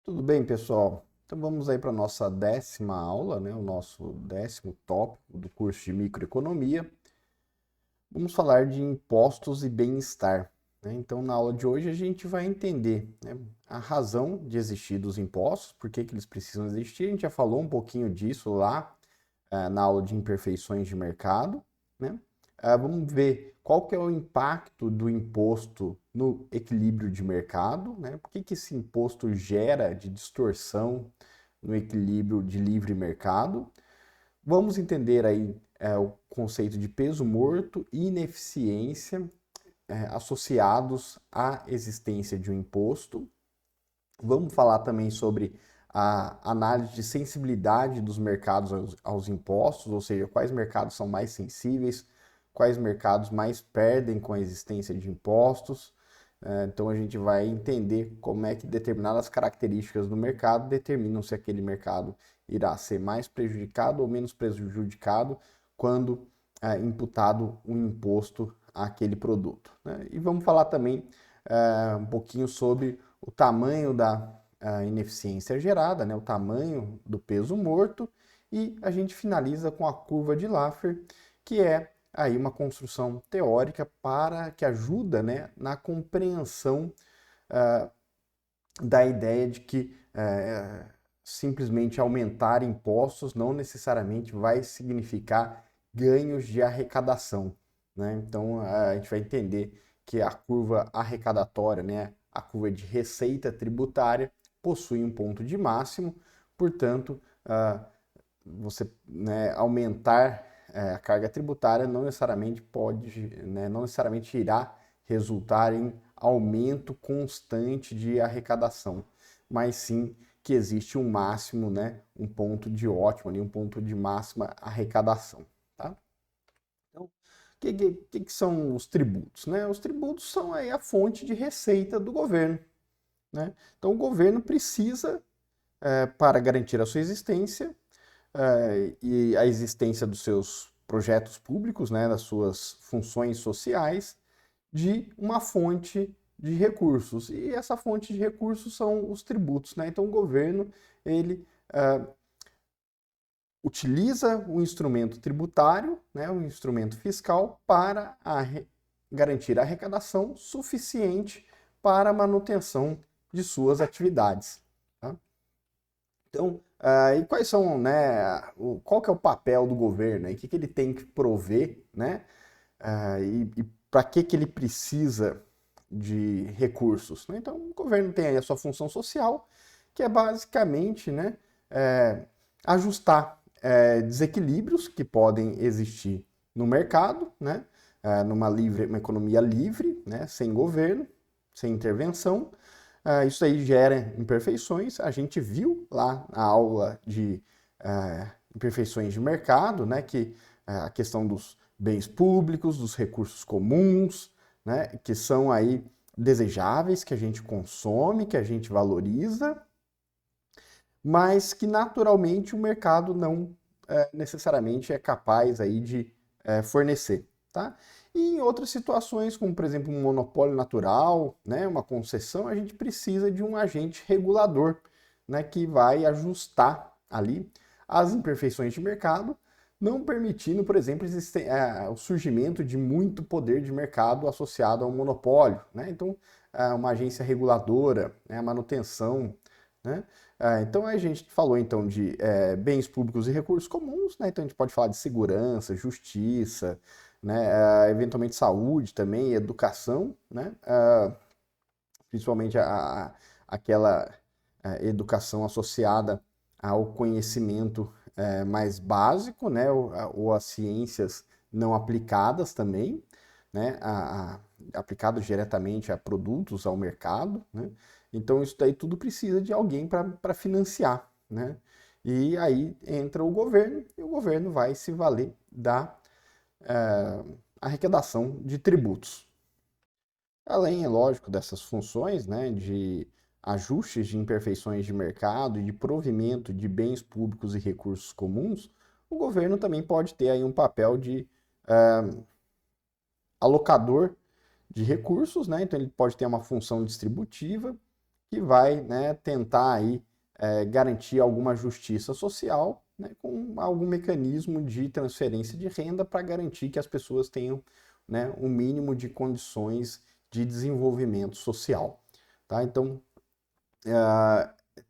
Tudo bem, pessoal? Então vamos aí para a nossa 10ª aula, né? O nosso 10º tópico do curso de microeconomia. Vamos falar de impostos e bem-estar, né? Então, na aula de hoje a gente vai entender, né, a razão de existir dos impostos, por que que eles precisam existir. A gente já falou um pouquinho disso lá, na aula de imperfeições de mercado, né? Vamos ver qual que é o impacto do imposto no equilíbrio de mercado, né? Por que que esse imposto gera de distorção no equilíbrio de livre mercado? Vamos entender aí o conceito de peso morto e ineficiência associados à existência de um imposto. Vamos falar também sobre a análise de sensibilidade dos mercados aos impostos, ou seja, quais mercados são mais sensíveis, quais mercados mais perdem com a existência de impostos. Então a gente vai entender como é que determinadas características do mercado determinam se aquele mercado irá ser mais prejudicado ou menos prejudicado quando imputado um imposto àquele produto, né? E vamos falar também um pouquinho sobre o tamanho da ineficiência gerada, né, o tamanho do peso morto, e a gente finaliza com a curva de Laffer, que é aí uma construção teórica para que ajuda, né, na compreensão da ideia de que simplesmente aumentar impostos não necessariamente vai significar ganhos de arrecadação, né? Então a gente vai entender que a curva arrecadatória, né, a curva de receita tributária, possui um ponto de máximo, portanto, você, né, aumentar a carga tributária não necessariamente pode, né, não necessariamente irá resultar em aumento constante de arrecadação, mas sim que existe um máximo, né, um ponto de ótimo, um ponto de máxima arrecadação. Tá? Então, o que são os tributos? Né? Os tributos são aí a fonte de receita do governo. Né? Então, o governo precisa, para garantir a sua existência e a existência dos seus projetos públicos, né, das suas funções sociais, de uma fonte de recursos. E essa fonte de recursos são os tributos. Né? Então, o governo ele utiliza o instrumento tributário, né, o instrumento fiscal, para garantir a arrecadação suficiente para a manutenção de suas atividades. Tá? Então, e quais são, né, qual que é o papel do governo? Né? O que, que ele tem que prover, né? E para que ele precisa de recursos? Né? Então, o governo tem aí a sua função social, que é basicamente, né, ajustar desequilíbrios que podem existir no mercado, né, uma economia livre, né, sem governo, sem intervenção. Isso aí gera imperfeições. A gente viu lá na aula de imperfeições de mercado, né, que a questão dos bens públicos, dos recursos comuns, né, que são aí desejáveis, que a gente consome, que a gente valoriza, mas que naturalmente o mercado não necessariamente é capaz aí de fornecer. Tá? E em outras situações, como por exemplo um monopólio natural, né, uma concessão, a gente precisa de um agente regulador, né, que vai ajustar ali as imperfeições de mercado, não permitindo, por exemplo, o surgimento de muito poder de mercado associado a um monopólio. Né? Então, uma agência reguladora, né, a manutenção. Né? Então a gente falou então de bens públicos e recursos comuns, né? Então a gente pode falar de segurança, justiça, né? Eventualmente saúde também, educação, né? Principalmente aquela educação associada ao conhecimento mais básico, né? Ou às ciências não aplicadas também, né? Aplicados diretamente a produtos, ao mercado, né? Então isso daí tudo precisa de alguém para financiar, né? E aí entra o governo e o governo vai se valer da arrecadação de tributos. Além, é lógico, dessas funções, né, de ajustes de imperfeições de mercado e de provimento de bens públicos e recursos comuns, o governo também pode ter aí um papel de alocador de recursos, né? Então ele pode ter uma função distributiva, que vai, né, tentar aí garantir alguma justiça social, né, com algum mecanismo de transferência de renda para garantir que as pessoas tenham, né, um mínimo de condições de desenvolvimento social. Tá? Então,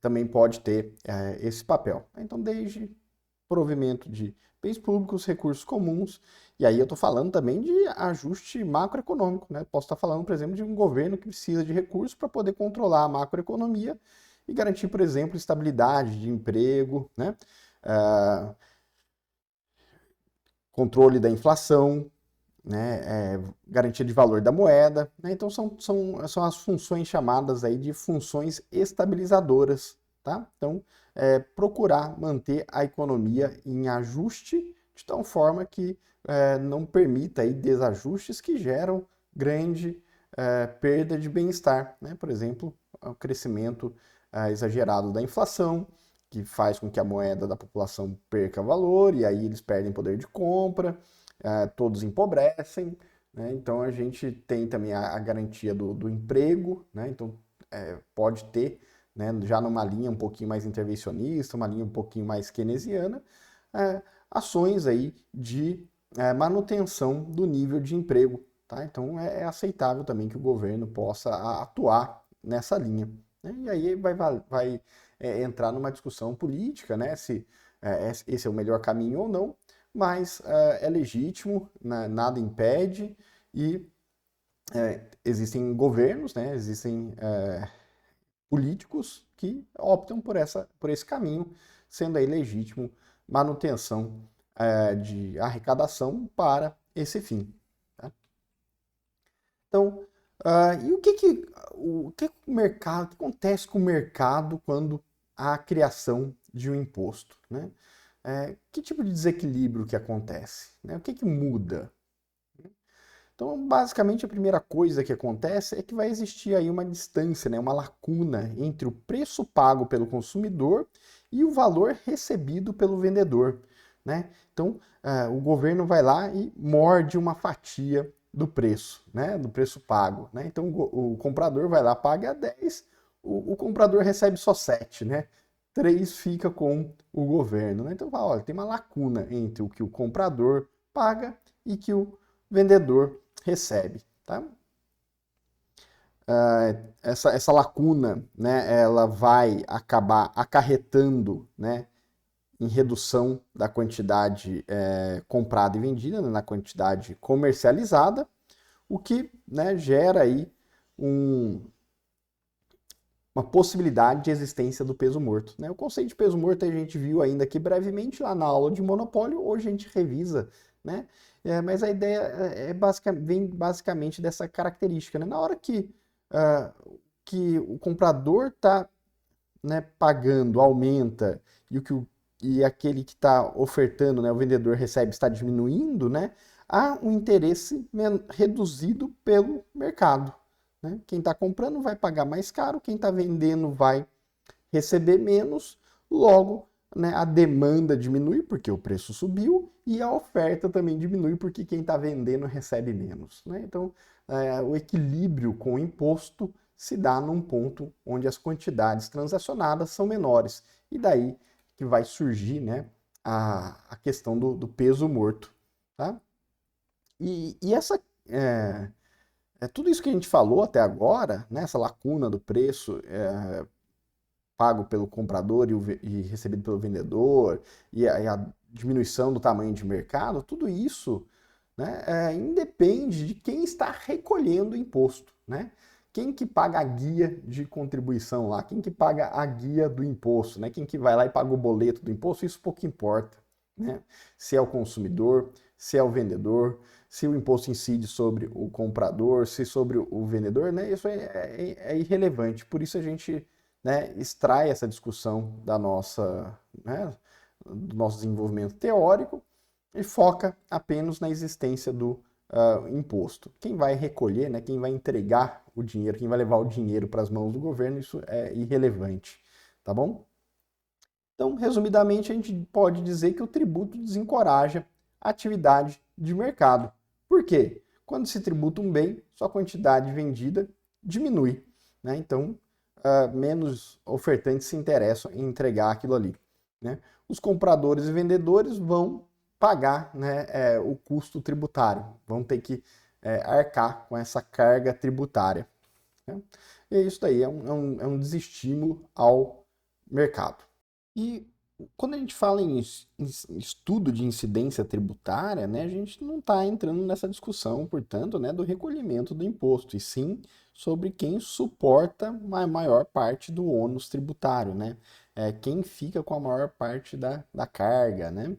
também pode ter esse papel. Então, desde provimento de bens públicos, recursos comuns, e aí eu estou falando também de ajuste macroeconômico, né? Posso estar falando, por exemplo, de um governo que precisa de recursos para poder controlar a macroeconomia e garantir, por exemplo, estabilidade de emprego, né? Controle da inflação, né? Garantia de valor da moeda, né? Então são as funções chamadas aí de funções estabilizadoras, tá? Então, procurar manter a economia em ajuste de tal forma que não permita aí desajustes que geram grande perda de bem-estar, né? Por exemplo, o crescimento exagerado da inflação, que faz com que a moeda da população perca valor e aí eles perdem poder de compra, todos empobrecem, né? Então a gente tem também a garantia do emprego, né? Então pode ter, né, já numa linha um pouquinho mais intervencionista, uma linha um pouquinho mais keynesiana, ações aí de manutenção do nível de emprego. Tá? Então é aceitável também que o governo possa atuar nessa linha. Né? E aí vai entrar numa discussão política, né, se esse é o melhor caminho ou não, mas é legítimo, né, nada impede, e existem governos, né, existem políticos que optam por esse caminho, sendo aí legítimo manutenção de arrecadação para esse fim. Tá? Então, e o que o mercado, o que acontece com o mercado quando há a criação de um imposto? Né? Que tipo de desequilíbrio que acontece? Né? O que muda? Então, basicamente, a primeira coisa que acontece é que vai existir aí uma distância, né, uma lacuna entre o preço pago pelo consumidor e o valor recebido pelo vendedor. Né? Então, o governo vai lá e morde uma fatia do preço, né, do preço pago. Né? Então, o comprador vai lá, paga 10, o comprador recebe só 7, né? 3 fica com o governo. Né? Então, olha, tem uma lacuna entre o que o comprador paga e que o vendedor recebe. Tá? Essa lacuna, né, ela vai acabar acarretando, né, em redução da quantidade comprada e vendida, né, na quantidade comercializada, o que, né, gera aí uma possibilidade de existência do peso morto. Né? O conceito de peso morto a gente viu ainda aqui brevemente lá na aula de monopólio, hoje a gente revisa, né? Mas a ideia vem basicamente dessa característica. Né? Na hora que o comprador está, né, pagando, aumenta, e aquele que está ofertando, né, o vendedor recebe, está diminuindo, né? Há um interesse reduzido pelo mercado. Né? Quem está comprando vai pagar mais caro, quem está vendendo vai receber menos, logo, né, a demanda diminui porque o preço subiu e a oferta também diminui porque quem está vendendo recebe menos. Né? Então, o equilíbrio com o imposto se dá num ponto onde as quantidades transacionadas são menores. E daí que vai surgir, né, a questão do peso morto. Tá? E tudo isso que a gente falou até agora, né, essa lacuna do preço pago pelo comprador e recebido pelo vendedor, e a diminuição do tamanho de mercado, tudo isso, né, independe de quem está recolhendo o imposto. Né? Quem que paga a guia de contribuição lá? Quem que paga a guia do imposto? Né? Quem que vai lá e paga o boleto do imposto? Isso pouco importa. Né? Se é o consumidor, se é o vendedor, se o imposto incide sobre o comprador, se sobre o vendedor, né? Isso é irrelevante. Por isso a gente, né, extrai essa discussão né, do nosso desenvolvimento teórico e foca apenas na existência do imposto. Quem vai recolher, né, quem vai entregar o dinheiro, quem vai levar o dinheiro para as mãos do governo, isso é irrelevante, tá bom? Então, resumidamente, a gente pode dizer que o tributo desencoraja a atividade de mercado. Por quê? Quando se tributa um bem, sua quantidade vendida diminui. Né? Então, menos ofertantes se interessam em entregar aquilo ali, né? Os compradores e vendedores vão pagar, né, o custo tributário, vão ter que arcar com essa carga tributária, né? E isso daí é um desestímulo ao mercado. E quando a gente fala em estudo de incidência tributária, né, a gente não está entrando nessa discussão, portanto, né, do recolhimento do imposto, e sim sobre quem suporta a maior parte do ônus tributário, né? Quem fica com a maior parte da carga, né?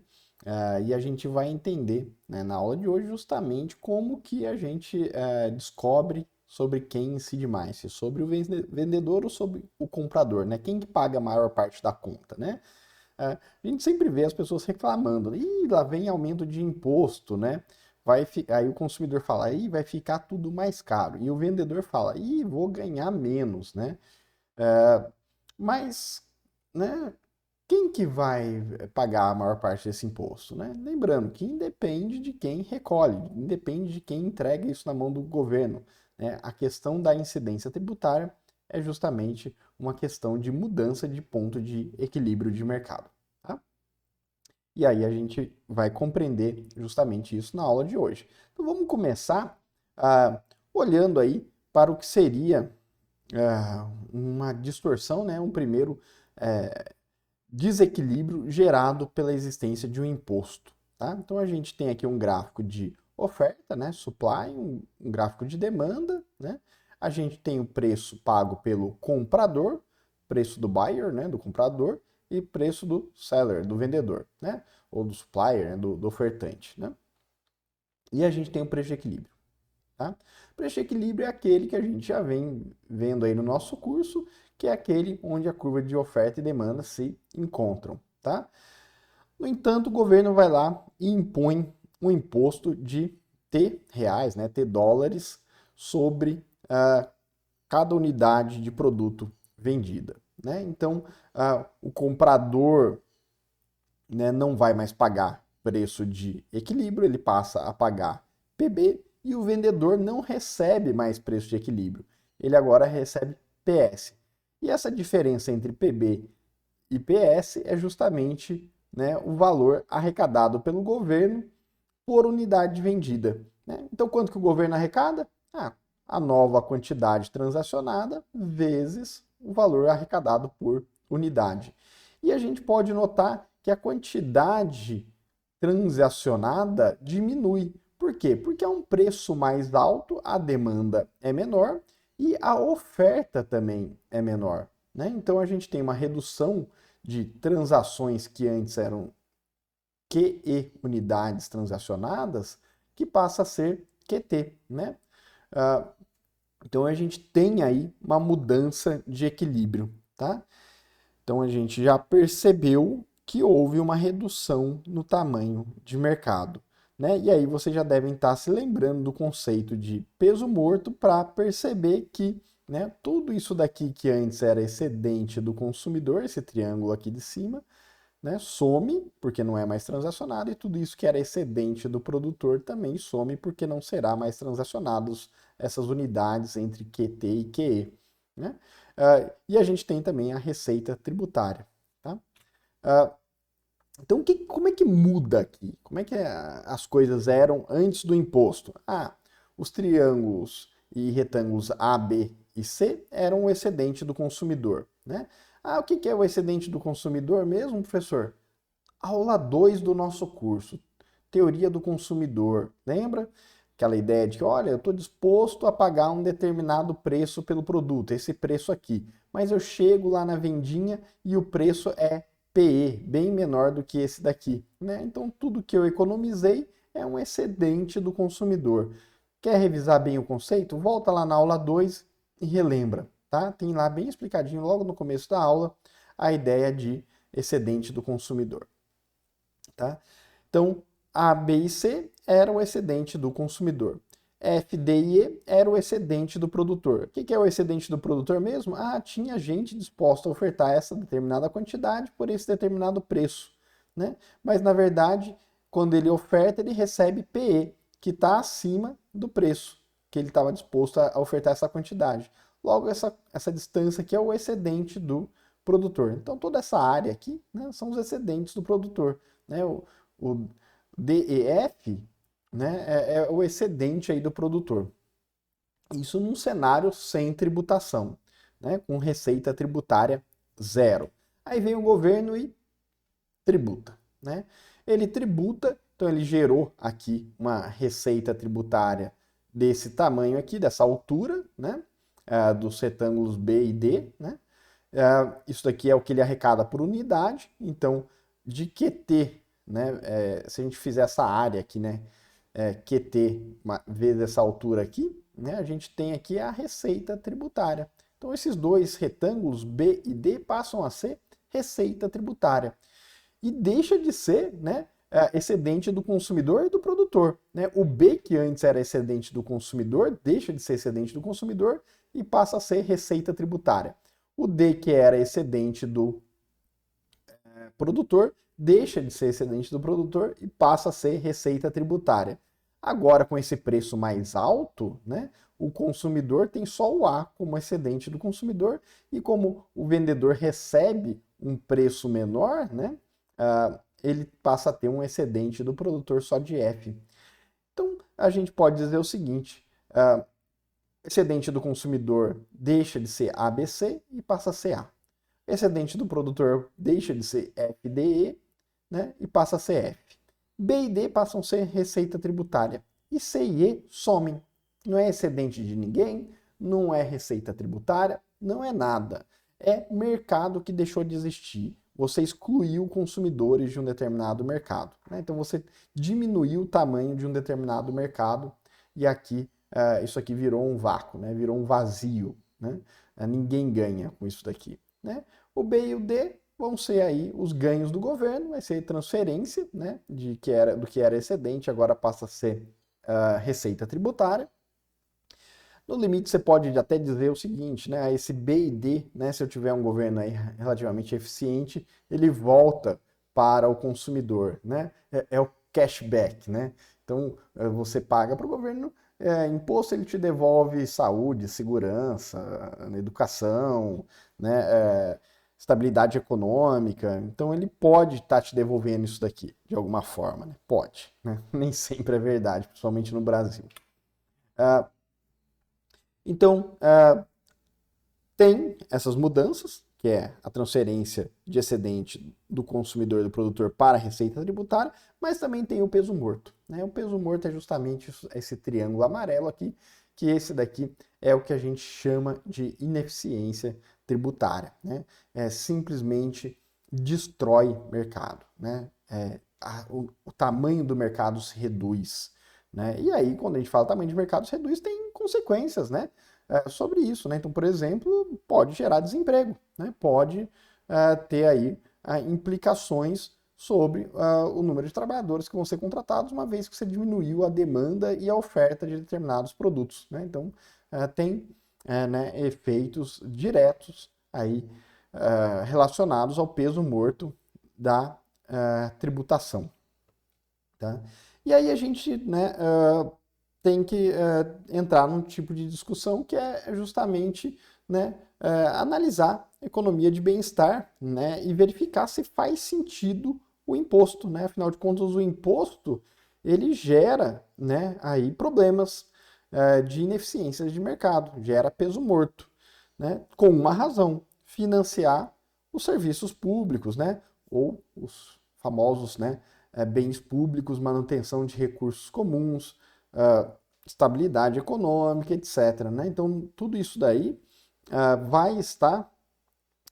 E a gente vai entender, né, na aula de hoje justamente como que a gente descobre sobre quem incide mais, se sobre o vendedor ou sobre o comprador, né? Quem que paga a maior parte da conta, né? A gente sempre vê as pessoas reclamando, ih, lá vem aumento de imposto, né? Aí o consumidor fala, ih, vai ficar tudo mais caro. E o vendedor fala, ih, vou ganhar menos, né? Mas, né, quem que vai pagar a maior parte desse imposto, né? Lembrando que independe de quem recolhe, independe de quem entrega isso na mão do governo, né? A questão da incidência tributária é justamente uma questão de mudança de ponto de equilíbrio de mercado, tá? E aí a gente vai compreender justamente isso na aula de hoje. Então vamos começar olhando aí para o que seria uma distorção, né? Um primeiro desequilíbrio gerado pela existência de um imposto, tá? Então a gente tem aqui um gráfico de oferta, né, supply, um gráfico de demanda, né? A gente tem o preço pago pelo comprador, preço do buyer, né, do comprador, e preço do seller, do vendedor, né? Ou do supplier, né, do ofertante, né? E a gente tem o preço de equilíbrio, tá? O preço de equilíbrio é aquele que a gente já vem vendo aí no nosso curso, que é aquele onde a curva de oferta e demanda se encontram, tá? No entanto, o governo vai lá e impõe um imposto de T reais, né, T dólares, sobre cada unidade de produto vendida, né? Então, o comprador, né, não vai mais pagar preço de equilíbrio, ele passa a pagar PB, e o vendedor não recebe mais preço de equilíbrio, ele agora recebe PS. E essa diferença entre PB e PS é justamente, né, o valor arrecadado pelo governo por unidade vendida, né? Então, quanto que o governo arrecada? A nova quantidade transacionada vezes o valor arrecadado por unidade. E a gente pode notar que a quantidade transacionada diminui. Por quê? Porque é um preço mais alto, a demanda é menor e a oferta também é menor, né? Então a gente tem uma redução de transações que antes eram QE unidades transacionadas, que passa a ser QT, né? Então a gente tem aí uma mudança de equilíbrio, tá? Então a gente já percebeu que houve uma redução no tamanho de mercado, né? E aí vocês já devem estar se lembrando do conceito de peso morto para perceber que, né, tudo isso daqui que antes era excedente do consumidor, esse triângulo aqui de cima, né, some porque não é mais transacionado, e tudo isso que era excedente do produtor também some porque não será mais transacionados essas unidades entre QT e QE, né? E a gente tem também a receita tributária, tá? Então, como é que muda aqui? Como é que as coisas eram antes do imposto? Os triângulos e retângulos A, B e C eram o excedente do consumidor, né? O que é o excedente do consumidor mesmo, professor? Aula 2 do nosso curso, Teoria do Consumidor. Lembra? Aquela ideia de que, olha, eu estou disposto a pagar um determinado preço pelo produto, esse preço aqui, mas eu chego lá na vendinha e o preço é PE, bem menor do que esse daqui, né? Então, tudo que eu economizei é um excedente do consumidor. Quer revisar bem o conceito? Volta lá na aula 2 e relembra, tá? Tem lá bem explicadinho logo no começo da aula a ideia de excedente do consumidor, tá? Então, A, B e C era o excedente do consumidor. F, D e E era o excedente do produtor. O que é o excedente do produtor mesmo? Tinha gente disposta a ofertar essa determinada quantidade por esse determinado preço, né? Mas, na verdade, quando ele oferta, ele recebe PE, que está acima do preço que ele estava disposto a ofertar essa quantidade. logo essa distância aqui é o excedente do produtor. Então toda essa área aqui, né, são os excedentes do produtor. Né? O DEF, né, é o excedente aí do produtor. Isso num cenário sem tributação, né, com receita tributária zero. Aí vem o governo e tributa. Né? Ele tributa, então ele gerou aqui uma receita tributária desse tamanho aqui, dessa altura, né, dos retângulos B e D. Né? Isso daqui é o que ele arrecada por unidade, então de QT, né, se a gente fizer essa área aqui, né, QT vezes essa altura aqui, né, a gente tem aqui a receita tributária. Então esses dois retângulos B e D passam a ser receita tributária. E deixa de ser, né, excedente do consumidor e do produtor. Né? O B, que antes era excedente do consumidor, deixa de ser excedente do consumidor e passa a ser receita tributária. O D, que era excedente do produtor, deixa de ser excedente do produtor e passa a ser receita tributária. Agora, com esse preço mais alto, né, o consumidor tem só o A como excedente do consumidor, e como o vendedor recebe um preço menor, né, ele passa a ter um excedente do produtor só de F. Então, a gente pode dizer o seguinte, excedente do consumidor deixa de ser ABC e passa a ser A. Excedente do produtor deixa de ser FDE, né, e passa a ser F. B e D passam a ser receita tributária. E C e E somem. Não é excedente de ninguém, não é receita tributária, não é nada. É mercado que deixou de existir. Você excluiu consumidores de um determinado mercado. Né? Então você diminuiu o tamanho de um determinado mercado e aqui isso aqui virou um vácuo, né? Virou um vazio. Né? Ninguém ganha com isso daqui. Né? O B e o D vão ser aí os ganhos do governo, vai ser transferência, né, do que era excedente, agora passa a ser receita tributária. No limite, você pode até dizer o seguinte, né, esse B e D, né, se eu tiver um governo aí relativamente eficiente, ele volta para o consumidor, né, é o cashback, né, então você paga para o governo imposto, ele te devolve saúde, segurança, educação, né, estabilidade econômica, então ele pode estar te devolvendo isso daqui, de alguma forma, né? Pode, né? Nem sempre é verdade, principalmente no Brasil. Então, tem essas mudanças, que é a transferência de excedente do consumidor e do produtor para a receita tributária, mas também tem o peso morto. Né? O peso morto é justamente esse triângulo amarelo aqui, que esse daqui é o que a gente chama de ineficiência tributária. Né? Simplesmente destrói mercado. Né? O tamanho do mercado se reduz. Né? E aí, quando a gente fala tamanho de mercado se reduz, tem consequências, né? Sobre isso. Né? Então, por exemplo, pode gerar desemprego, né? Pode ter aí implicações sobre o número de trabalhadores que vão ser contratados, uma vez que você diminuiu a demanda e a oferta de determinados produtos. Né? Então, tem né, efeitos diretos aí relacionados ao peso morto da tributação. Tá? E aí a gente, né, tem que entrar num tipo de discussão que é justamente, né, analisar a economia de bem-estar, né, e verificar se faz sentido o imposto. Né? Afinal de contas, o imposto ele gera, né, aí problemas de ineficiências de mercado, gera peso morto, né, com uma razão: financiar os serviços públicos, né, ou os famosos, né, bens públicos, manutenção de recursos comuns, estabilidade econômica, etc. Né? Então, tudo isso daí vai estar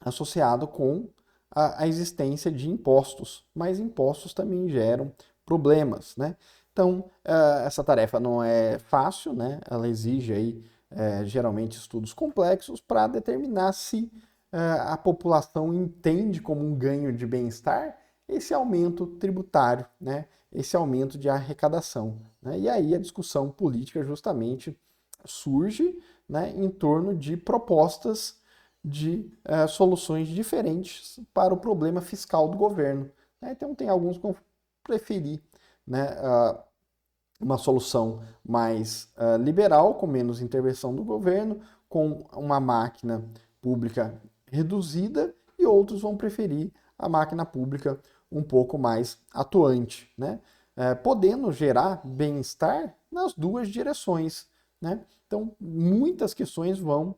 associado com a existência de impostos, mas impostos também geram problemas. Né? Então, essa tarefa não é fácil, né? Ela exige aí, geralmente estudos complexos para determinar se a população entende como um ganho de bem-estar esse aumento tributário, né? Esse aumento de arrecadação. Né? E aí a discussão política justamente surge, né, em torno de propostas de soluções diferentes para o problema fiscal do governo. Né? Então tem alguns que vão preferir, né, uma solução mais liberal, com menos intervenção do governo, com uma máquina pública reduzida e outros vão preferir a máquina pública um pouco mais atuante, né? Podendo gerar bem-estar nas duas direções, né? Então, muitas questões vão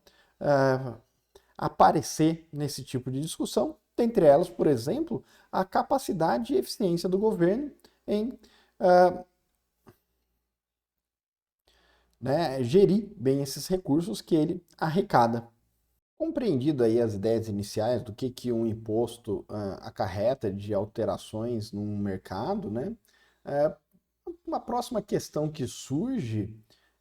aparecer nesse tipo de discussão, dentre elas, por exemplo, a capacidade e eficiência do governo em gerir bem esses recursos que ele arrecada. Compreendido aí as ideias iniciais do que um imposto acarreta de alterações no mercado, né? Uma próxima questão que surge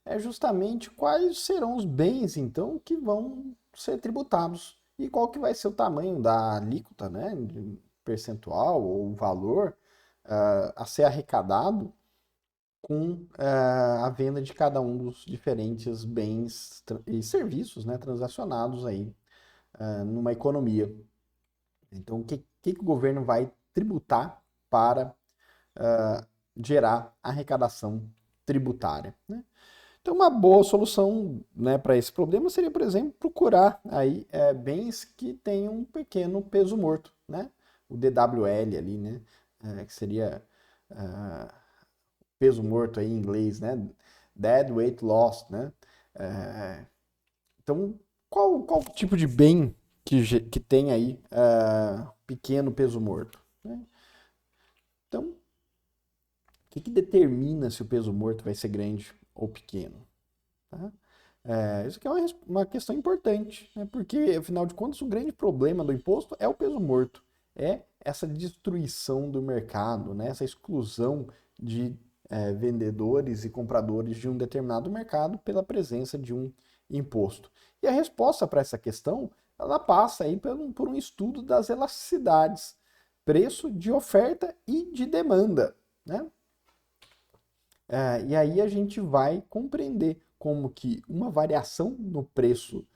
é justamente quais serão os bens, então, que vão ser tributados e qual que vai ser o tamanho da alíquota, né, de percentual ou valor a ser arrecadado com a venda de cada um dos diferentes bens e serviços, né, transacionados aí numa economia. Então, o que o governo vai tributar para gerar arrecadação tributária, né? Então, uma boa solução, né, para esse problema seria, por exemplo, procurar aí bens que tenham um pequeno peso morto, né? O DWL ali, né? Que seria peso morto aí em inglês, né? Dead weight loss, né? Então, qual tipo de bem que tem aí pequeno peso morto, né? Então, o que determina se o peso morto vai ser grande ou pequeno? Tá? Isso aqui é uma questão importante, né? Porque, afinal de contas, o grande problema do imposto é o peso morto, é essa destruição do mercado, né? Essa exclusão de vendedores e compradores de um determinado mercado pela presença de um imposto. E a resposta para essa questão, ela passa aí por um estudo das elasticidades, preço de oferta e de demanda, né? E aí a gente vai compreender como que uma variação no preço,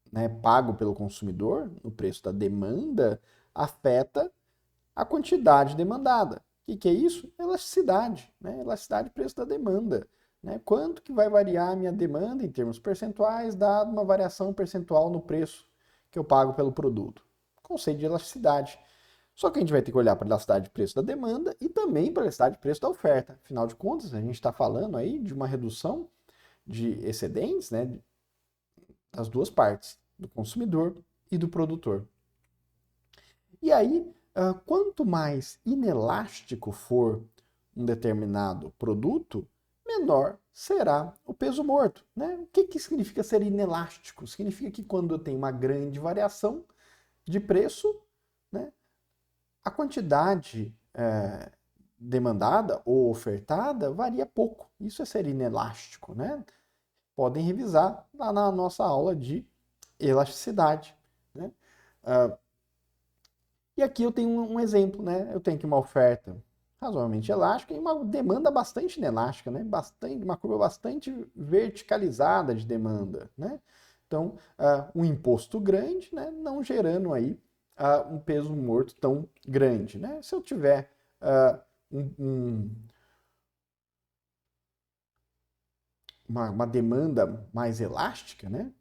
né, pago pelo consumidor, no preço da demanda, afeta a quantidade demandada. O que é isso? Elasticidade, né? Elasticidade do preço da demanda. Né? Quanto que vai variar a minha demanda em termos percentuais, dado uma variação percentual no preço que eu pago pelo produto? Conceito de elasticidade. Só que a gente vai ter que olhar para a elasticidade de preço da demanda e também para a elasticidade de preço da oferta. Afinal de contas, a gente está falando aí de uma redução de excedentes, né, das duas partes, do consumidor e do produtor. E aí, quanto mais inelástico for um determinado produto, menor será o peso morto. Né? O que significa ser inelástico? Significa que quando eu tenho uma grande variação de preço, né, a quantidade demandada ou ofertada varia pouco. Isso é ser inelástico, né? Podem revisar lá na nossa aula de elasticidade, né? E aqui eu tenho um exemplo, né? Eu tenho aqui uma oferta razoavelmente elástica e uma demanda bastante inelástica, né? Uma curva bastante verticalizada de demanda, né? Então, um imposto grande, né? Não gerando aí um peso morto tão grande, né? Se eu tiver uma demanda mais elástica, né?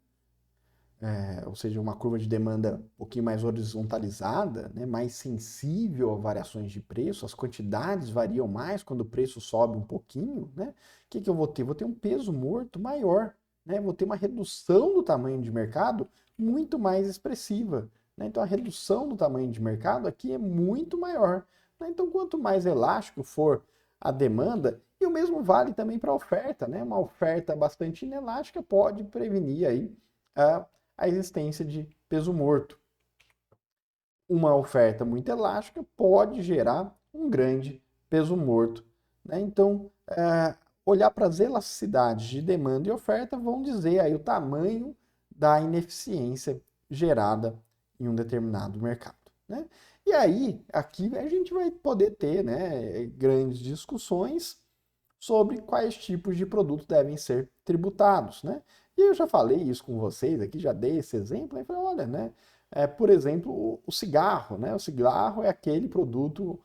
Ou seja, uma curva de demanda um pouquinho mais horizontalizada, né, mais sensível a variações de preço, as quantidades variam mais quando o preço sobe um pouquinho, né? O que eu vou ter? Vou ter um peso morto maior, né? Vou ter uma redução do tamanho de mercado muito mais expressiva, né? Então a redução do tamanho de mercado aqui é muito maior, né? Então quanto mais elástico for a demanda, e o mesmo vale também para a oferta, né? Uma oferta bastante inelástica pode prevenir aí a existência de peso morto. Uma oferta muito elástica pode gerar um grande peso morto, né? Então, olhar para as elasticidades de demanda e oferta vão dizer aí o tamanho da ineficiência gerada em um determinado mercado, né? E aí, aqui a gente vai poder ter, né, grandes discussões sobre quais tipos de produtos devem ser tributados, né? E eu já falei isso com vocês aqui, já dei esse exemplo, e falei, olha, né? Por exemplo, o cigarro, né? O cigarro é aquele produto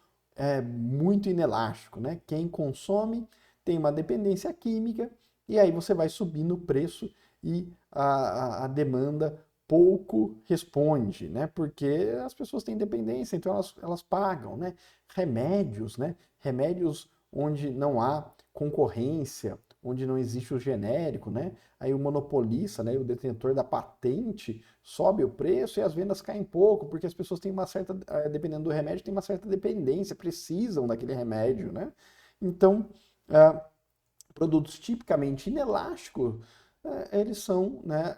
muito inelástico, né? Quem consome tem uma dependência química e aí você vai subindo o preço e a demanda pouco responde, né? Porque as pessoas têm dependência, então elas pagam, né? Remédios, né? Remédios onde não há concorrência, onde não existe o genérico, né? Aí o monopolista, né, o detentor da patente, sobe o preço e as vendas caem pouco, porque as pessoas têm uma certa, dependendo do remédio, tem uma certa dependência, precisam daquele remédio, né? Então, produtos tipicamente inelásticos, eles são, né,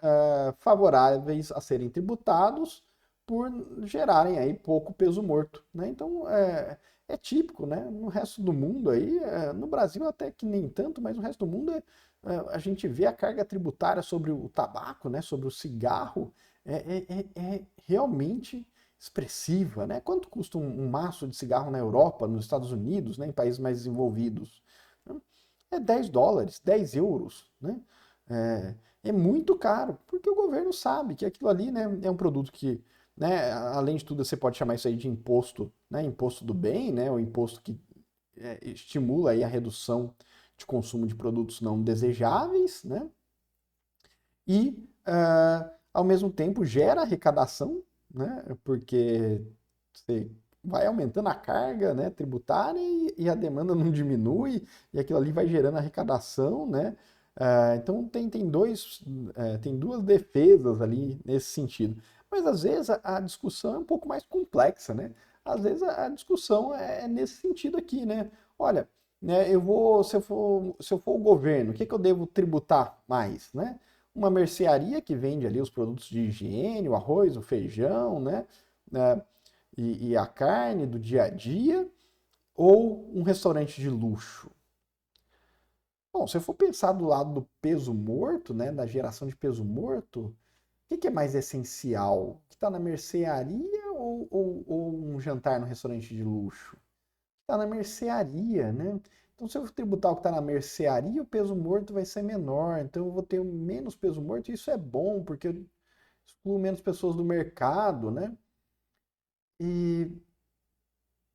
favoráveis a serem tributados por gerarem aí pouco peso morto, né? Então, é típico, né? No resto do mundo aí, no Brasil até que nem tanto, mas no resto do mundo a gente vê a carga tributária sobre o tabaco, né? Sobre o cigarro, é realmente expressiva, né? Quanto custa um maço de cigarro na Europa, nos Estados Unidos, né? Em países mais desenvolvidos? É $10, 10 euros, né? É muito caro, porque o governo sabe que aquilo ali, né, é um produto que, né, além de tudo, você pode chamar isso aí de imposto, né, imposto do bem, né, o imposto que estimula aí a redução de consumo de produtos não desejáveis, né, e, ao mesmo tempo, gera arrecadação, né, porque você vai aumentando a carga, né, tributária e a demanda não diminui, e aquilo ali vai gerando arrecadação, né? Então tem duas defesas ali nesse sentido. Mas às vezes a discussão é um pouco mais complexa, né? Às vezes a discussão é nesse sentido aqui, né? Olha, né, se eu for o governo, o que eu devo tributar mais, né? Uma mercearia que vende ali os produtos de higiene, o arroz, o feijão, né? E a carne do dia a dia, ou um restaurante de luxo? Bom, se eu for pensar do lado do peso morto, né, da geração de peso morto, o que é mais essencial? Que está na mercearia ou um jantar no restaurante de luxo? Está na mercearia, né? Então, se eu tributar o que está na mercearia, o peso morto vai ser menor. Então, eu vou ter menos peso morto, e isso é bom, porque eu excluo menos pessoas do mercado, né? E,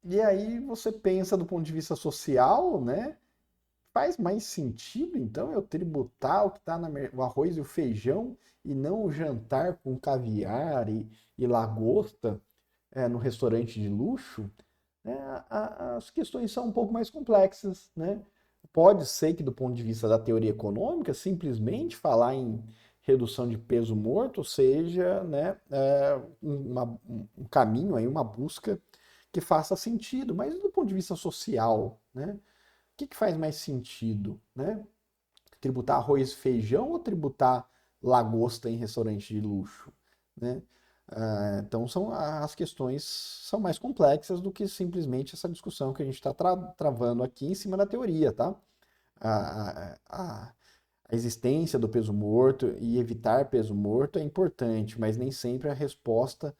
e aí você pensa do ponto de vista social, né? Faz mais sentido, então, eu tributar o que está o arroz e o feijão e não o jantar com caviar e lagosta no restaurante de luxo? Né? As questões são um pouco mais complexas, né? Pode ser que, do ponto de vista da teoria econômica, simplesmente falar em redução de peso morto seja, né, um caminho, aí, uma busca que faça sentido, mas do ponto de vista social, né? O que faz mais sentido, né? Tributar arroz e feijão ou tributar lagosta em restaurante de luxo, né? Então as questões são mais complexas do que simplesmente essa discussão que a gente está travando aqui em cima da teoria, tá? A existência do peso morto e evitar peso morto é importante, mas nem sempre a resposta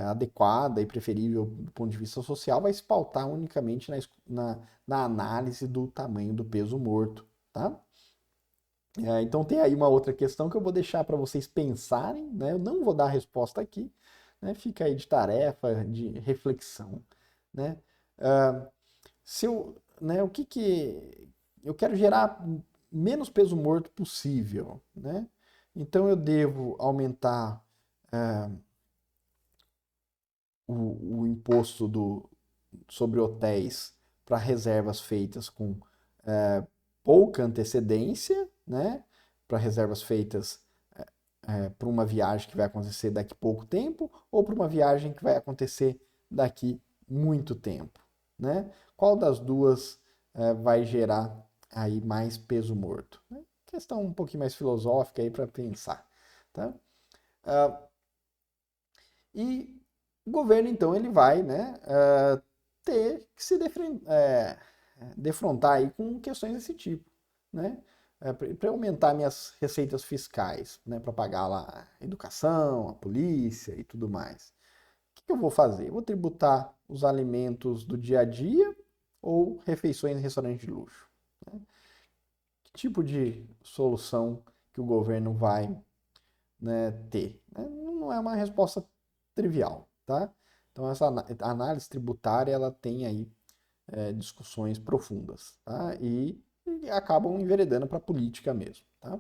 adequada e preferível do ponto de vista social vai se pautar unicamente na análise do tamanho do peso morto, tá? Então tem aí uma outra questão que eu vou deixar para vocês pensarem, né? Eu não vou dar a resposta aqui, né? Fica aí de tarefa, de reflexão, né? Ah, se eu, né, o que que eu quero gerar menos peso morto possível, né? Então eu devo aumentar o imposto sobre hotéis para reservas feitas com pouca antecedência, né? Para reservas feitas para uma viagem que vai acontecer daqui a pouco tempo ou para uma viagem que vai acontecer daqui muito tempo, né? Qual das duas vai gerar aí mais peso morto? Questão um pouquinho mais filosófica aí para pensar, tá? E o governo, então, ele vai, né, ter que se defrontar aí com questões desse tipo, né? Para aumentar minhas receitas fiscais, né, para pagar lá a educação, a polícia e tudo mais. O que eu vou fazer? Eu vou tributar os alimentos do dia a dia ou refeições em restaurante de luxo? Né? Que tipo de solução que o governo vai, né, ter? Né? Não é uma resposta trivial, tá? Então essa análise tributária ela tem aí discussões profundas, tá? E acabam enveredando para a política mesmo, tá?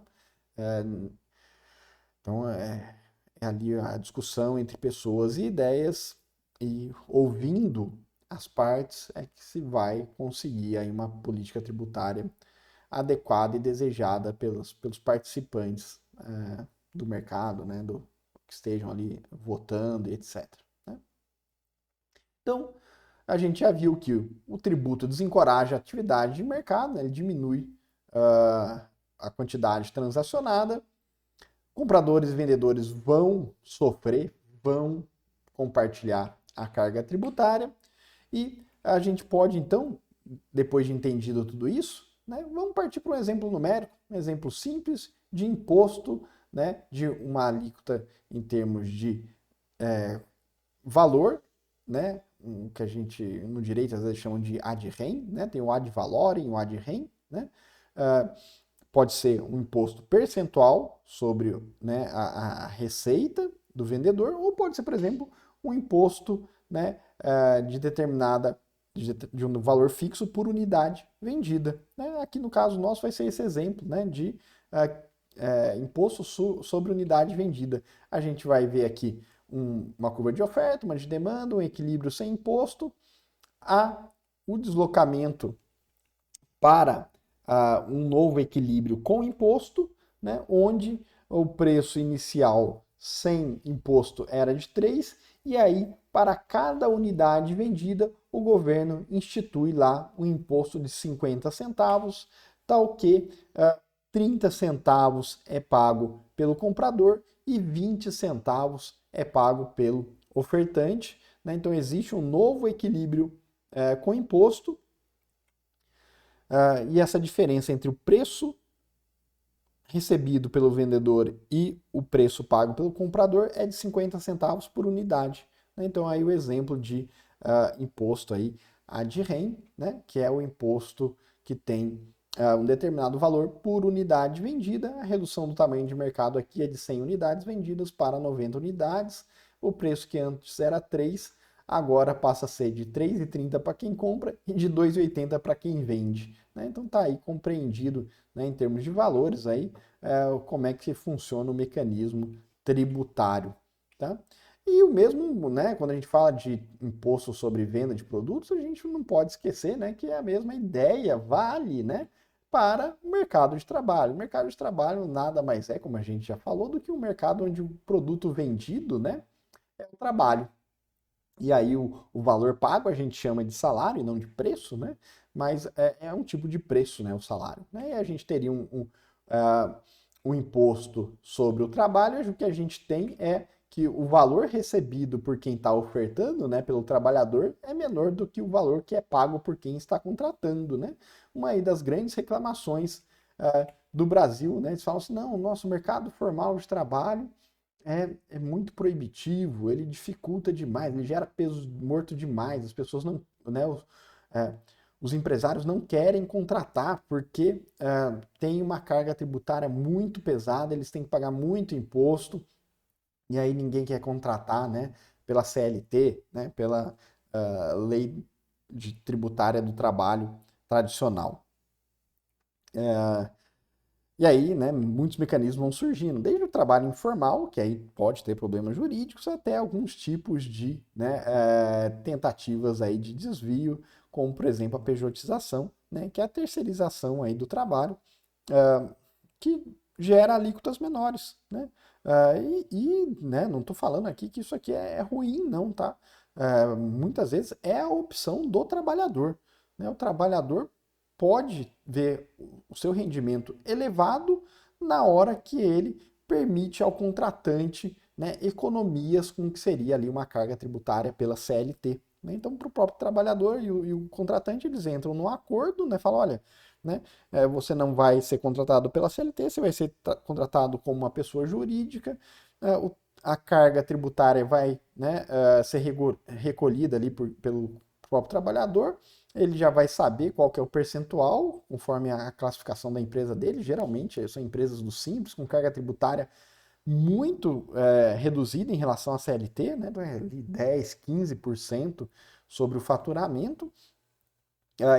Então, é ali a discussão entre pessoas e ideias, e ouvindo as partes é que se vai conseguir aí uma política tributária adequada e desejada pelos participantes do mercado, né, que estejam ali votando e etc. Né? Então, a gente já viu que o tributo desencoraja a atividade de mercado, né, ele diminui a quantidade transacionada, compradores e vendedores vão sofrer, vão compartilhar a carga tributária, e a gente pode, então, depois de entendido tudo isso, né, vamos partir para um exemplo numérico, um exemplo simples de imposto, né, de uma alíquota em termos de valor, né, que a gente no direito às vezes chama de ad rem, né, tem o ad valorem, o ad rem, né, pode ser um imposto percentual sobre, né, a receita do vendedor, ou pode ser, por exemplo, um imposto, né, de determinada de um valor fixo por unidade vendida. Né? Aqui no caso nosso vai ser esse exemplo, né, de imposto sobre unidade vendida. A gente vai ver aqui uma curva de oferta, uma de demanda, um equilíbrio sem imposto, o deslocamento para um novo equilíbrio com imposto, né, onde o preço inicial sem imposto era de 3, e aí para cada unidade vendida o governo institui lá um imposto de 50 centavos, tal que 30 centavos é pago pelo comprador e 20 centavos é pago pelo ofertante. Né? Então existe um novo equilíbrio com imposto, e essa diferença entre o preço recebido pelo vendedor e o preço pago pelo comprador é de 50 centavos por unidade. Né? Então aí o exemplo de imposto aí ad rem, né? Que é o imposto que tem um determinado valor por unidade vendida. A redução do tamanho de mercado aqui é de 100 unidades vendidas para 90 unidades. O preço que antes era 3, agora passa a ser de R$ 3,30 para quem compra e de R$ 2,80 para quem vende. Né? Então está aí compreendido, né, em termos de valores aí, como é que funciona o mecanismo tributário. Tá? E o mesmo, né, quando a gente fala de imposto sobre venda de produtos, a gente não pode esquecer, né, que a mesma ideia vale, né, para o mercado de trabalho. O mercado de trabalho nada mais é, como a gente já falou, do que um mercado onde o produto vendido, né, é o trabalho. E aí o valor pago a gente chama de salário e não de preço, né? Mas é um tipo de preço, né? O salário. Né? E a gente teria um imposto sobre o trabalho, e o que a gente tem é que o valor recebido por quem está ofertando, né, pelo trabalhador, é menor do que o valor que é pago por quem está contratando, né? Uma aí das grandes reclamações do Brasil, né? Eles falam assim, não, o nosso mercado formal de trabalho é muito proibitivo, ele dificulta demais, ele gera peso morto demais, as pessoas não, né, os empresários não querem contratar porque tem uma carga tributária muito pesada, eles têm que pagar muito imposto, e aí ninguém quer contratar, né, pela CLT, né, pela lei tributária do trabalho tradicional. E aí, né, muitos mecanismos vão surgindo, desde o trabalho informal, que aí pode ter problemas jurídicos, até alguns tipos de, né, tentativas aí de desvio, como, por exemplo, a pejotização, né, que é a terceirização aí do trabalho, que gera alíquotas menores. Né? Né, não estou falando aqui que isso aqui é ruim, não, tá? Muitas vezes é a opção do trabalhador. Né? O trabalhador pode ver o seu rendimento elevado na hora que ele permite ao contratante, né, economias com o que seria ali uma carga tributária pela CLT. Né? Então, para o próprio trabalhador e o contratante, eles entram num acordo, né, falam, olha, né, você não vai ser contratado pela CLT, você vai ser contratado como uma pessoa jurídica, a carga tributária vai, né, ser recolhida ali pelo próprio trabalhador, ele já vai saber qual que é o percentual, conforme a classificação da empresa dele. Geralmente são empresas do Simples, com carga tributária muito reduzida em relação à CLT, né? 10, 15% sobre o faturamento,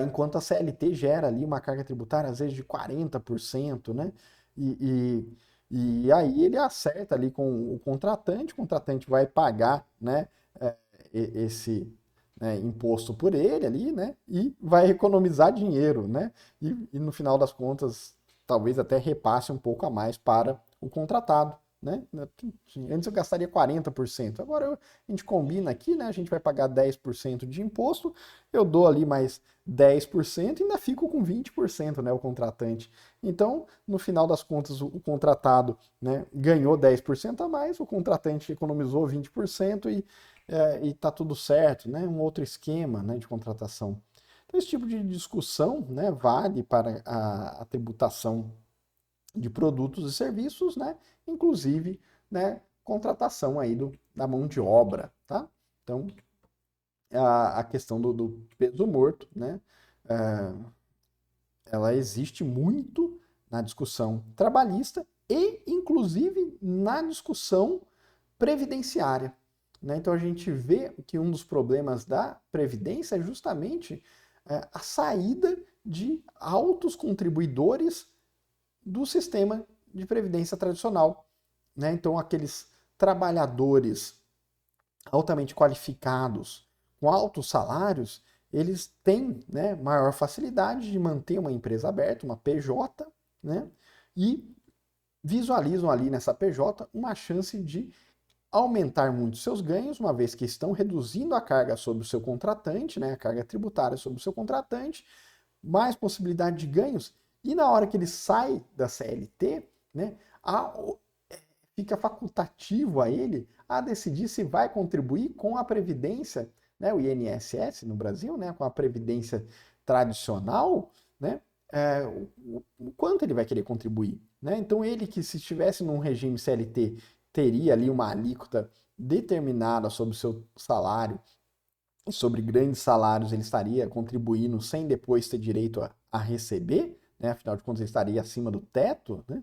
enquanto a CLT gera ali uma carga tributária às vezes de 40%, né? E E aí ele acerta ali com o contratante vai pagar, né, esse, né, imposto por ele ali, né, e vai economizar dinheiro, né, e no final das contas talvez até repasse um pouco a mais para o contratado. Né? Antes eu gastaria 40%. Agora a gente combina aqui, né? A gente vai pagar 10% de imposto, eu dou ali mais 10% e ainda fico com 20%, né? O contratante. Então, no final das contas, o contratado, né, ganhou 10% a mais, o contratante economizou 20% e tá tudo certo, né? Um outro esquema, né, de contratação. Então, esse tipo de discussão, né, vale para a tributação de produtos e serviços, né? Inclusive, né, contratação aí da mão de obra, tá? Então, a questão do peso morto, né? Ela existe muito na discussão trabalhista e, inclusive, na discussão previdenciária. Né? Então, a gente vê que um dos problemas da Previdência é justamente a saída de altos contribuidores do sistema de previdência tradicional. Né? Então, aqueles trabalhadores altamente qualificados, com altos salários, eles têm, né, maior facilidade de manter uma empresa aberta, uma PJ, né, e visualizam ali nessa PJ uma chance de aumentar muito seus ganhos, uma vez que estão reduzindo a carga sobre o seu contratante, né, a carga tributária sobre o seu contratante, mais possibilidade de ganhos, e na hora que ele sai da CLT, né, fica facultativo a ele a decidir se vai contribuir com a Previdência, né, o INSS no Brasil, né, com a Previdência tradicional, né, o quanto ele vai querer contribuir. Né? Então ele que se estivesse num regime CLT teria ali uma alíquota determinada sobre o seu salário, e sobre grandes salários ele estaria contribuindo sem depois ter direito a receber, né? Afinal de contas ele estaria acima do teto, né?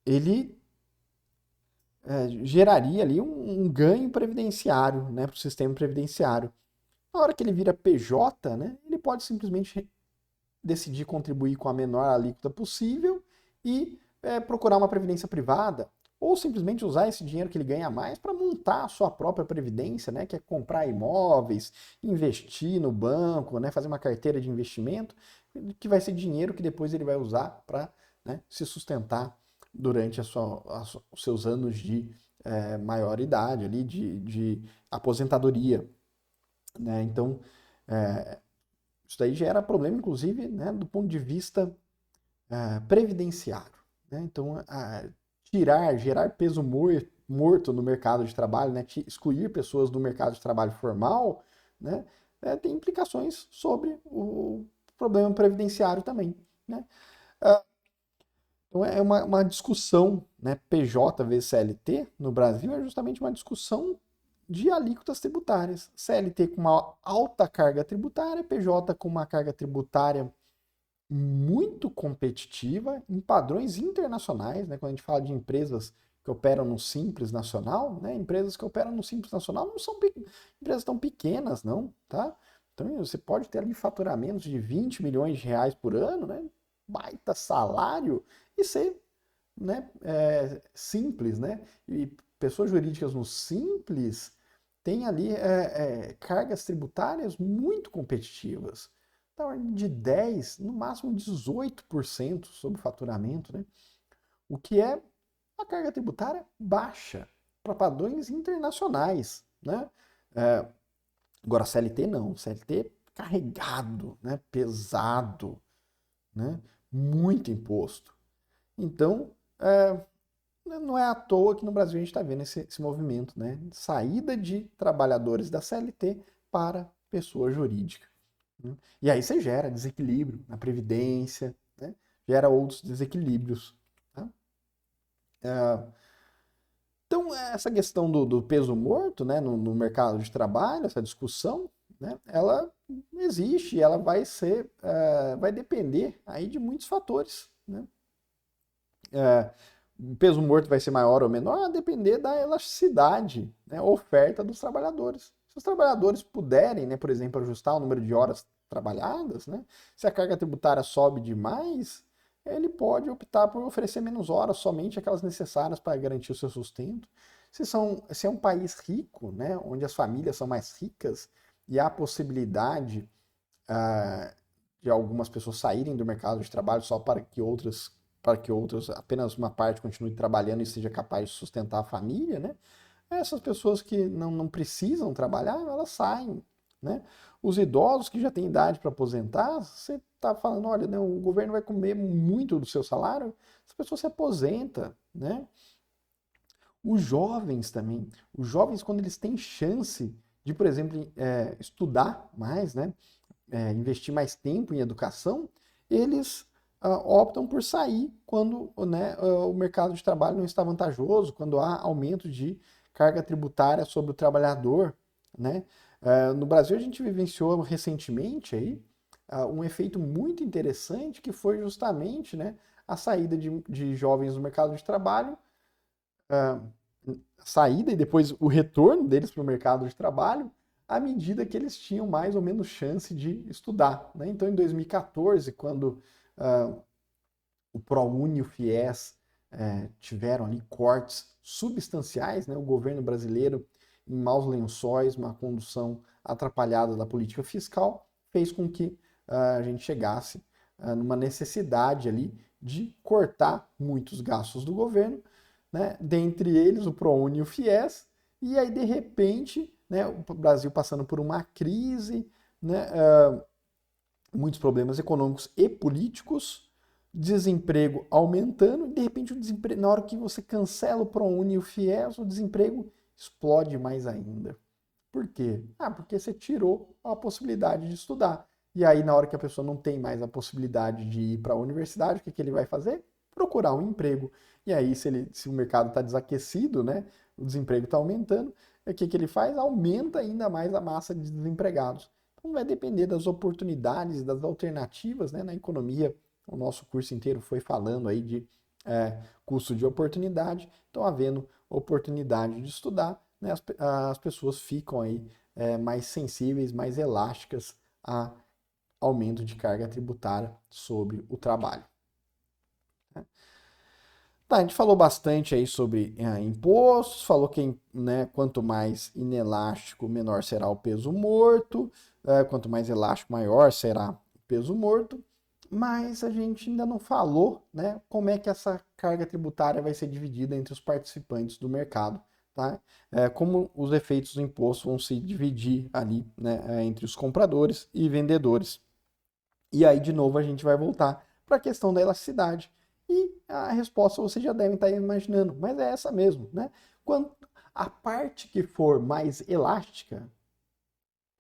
Ele geraria ali um ganho previdenciário, né, para o sistema previdenciário. Na hora que ele vira PJ, né, ele pode simplesmente decidir contribuir com a menor alíquota possível e procurar uma previdência privada, ou simplesmente usar esse dinheiro que ele ganha mais para montar a sua própria previdência, né, que é comprar imóveis, investir no banco, né, fazer uma carteira de investimento, que vai ser dinheiro que depois ele vai usar para, né, se sustentar durante os seus anos de maior idade, ali, de aposentadoria. Né? Então, isso daí gera problema, inclusive, né, do ponto de vista previdenciário. Né? Então, gerar peso morto no mercado de trabalho, né, excluir pessoas do mercado de trabalho formal, né, tem implicações sobre o problema previdenciário também. Né? Então é uma discussão, né, PJ vezes CLT no Brasil é justamente uma discussão de alíquotas tributárias. CLT com uma alta carga tributária, PJ com uma carga tributária muito competitiva em padrões internacionais, né? Quando a gente fala de empresas que operam no Simples Nacional, né? Empresas que operam no Simples Nacional não são empresas tão pequenas, não, tá? Então você pode ter ali faturamentos de 20 milhões de reais por ano, né? Baita salário e ser, né, simples, né? E pessoas jurídicas no Simples têm ali cargas tributárias muito competitivas da ordem de 10, no máximo 18% sobre o faturamento, né? O que é uma carga tributária baixa para padrões internacionais, né? Agora, CLT não, CLT carregado, né? Pesado, né? Muito imposto. Então, não é à toa que no Brasil a gente está vendo esse movimento, né? De saída de trabalhadores da CLT para pessoa jurídica. E aí você gera desequilíbrio na previdência, né? Gera outros desequilíbrios. Tá? Então, essa questão do peso morto, né, no mercado de trabalho, essa discussão, né, ela existe, ela vai ser, vai depender aí de muitos fatores. Né? O peso morto vai ser maior ou menor a depender da elasticidade, né, oferta dos trabalhadores. Se os trabalhadores puderem, né, por exemplo, ajustar o número de horas trabalhadas, né, se a carga tributária sobe demais, ele pode optar por oferecer menos horas, somente aquelas necessárias para garantir o seu sustento. Se é um país rico, né, onde as famílias são mais ricas e há a possibilidade de algumas pessoas saírem do mercado de trabalho só para que outras, apenas uma parte continue trabalhando e seja capaz de sustentar a família, né? Essas pessoas que não precisam trabalhar, elas saem, né? Os idosos que já têm idade para aposentar, você está falando, olha, não, o governo vai comer muito do seu salário, essa pessoa se aposenta, né? Os jovens também, os jovens quando eles têm chance de, por exemplo, estudar mais, né? Investir mais tempo em educação, eles optam por sair quando, né, o mercado de trabalho não está vantajoso, quando há aumento de carga tributária sobre o trabalhador, né? No Brasil a gente vivenciou recentemente aí um efeito muito interessante que foi justamente, né, a saída de jovens do mercado de trabalho, saída e depois o retorno deles para o mercado de trabalho, à medida que eles tinham mais ou menos chance de estudar, né? Então, em 2014, quando o ProUni e o FIES tiveram ali cortes substanciais, né? O governo brasileiro, em maus lençóis, uma condução atrapalhada da política fiscal, fez com que a gente chegasse numa necessidade ali de cortar muitos gastos do governo, né? Dentre eles o ProUni e o FIES, e aí de repente, né, o Brasil passando por uma crise, né, muitos problemas econômicos e políticos, desemprego aumentando, e de repente o desemprego, na hora que você cancela o ProUni e o FIES, o desemprego explode mais ainda. Por quê? Porque você tirou a possibilidade de estudar. E aí, na hora que a pessoa não tem mais a possibilidade de ir para a universidade, o que ele vai fazer? Procurar um emprego. E aí, se o mercado está desaquecido, né, o desemprego está aumentando, o que ele faz? Aumenta ainda mais a massa de desempregados. Então, vai depender das oportunidades, das alternativas, né, na economia. O nosso curso inteiro foi falando aí de custo de oportunidade. Então, havendo oportunidade de estudar, né, as pessoas ficam aí mais sensíveis, mais elásticas a aumento de carga tributária sobre o trabalho. Tá, a gente falou bastante aí sobre impostos, falou que, né, quanto mais inelástico, menor será o peso morto, quanto mais elástico, maior será o peso morto, mas a gente ainda não falou, né, como é que essa carga tributária vai ser dividida entre os participantes do mercado, tá? Como os efeitos do imposto vão se dividir ali, né, entre os compradores e vendedores. E aí, de novo, a gente vai voltar para a questão da elasticidade. E a resposta vocês já devem estar imaginando, mas é essa mesmo, né? Quando a parte que for mais elástica,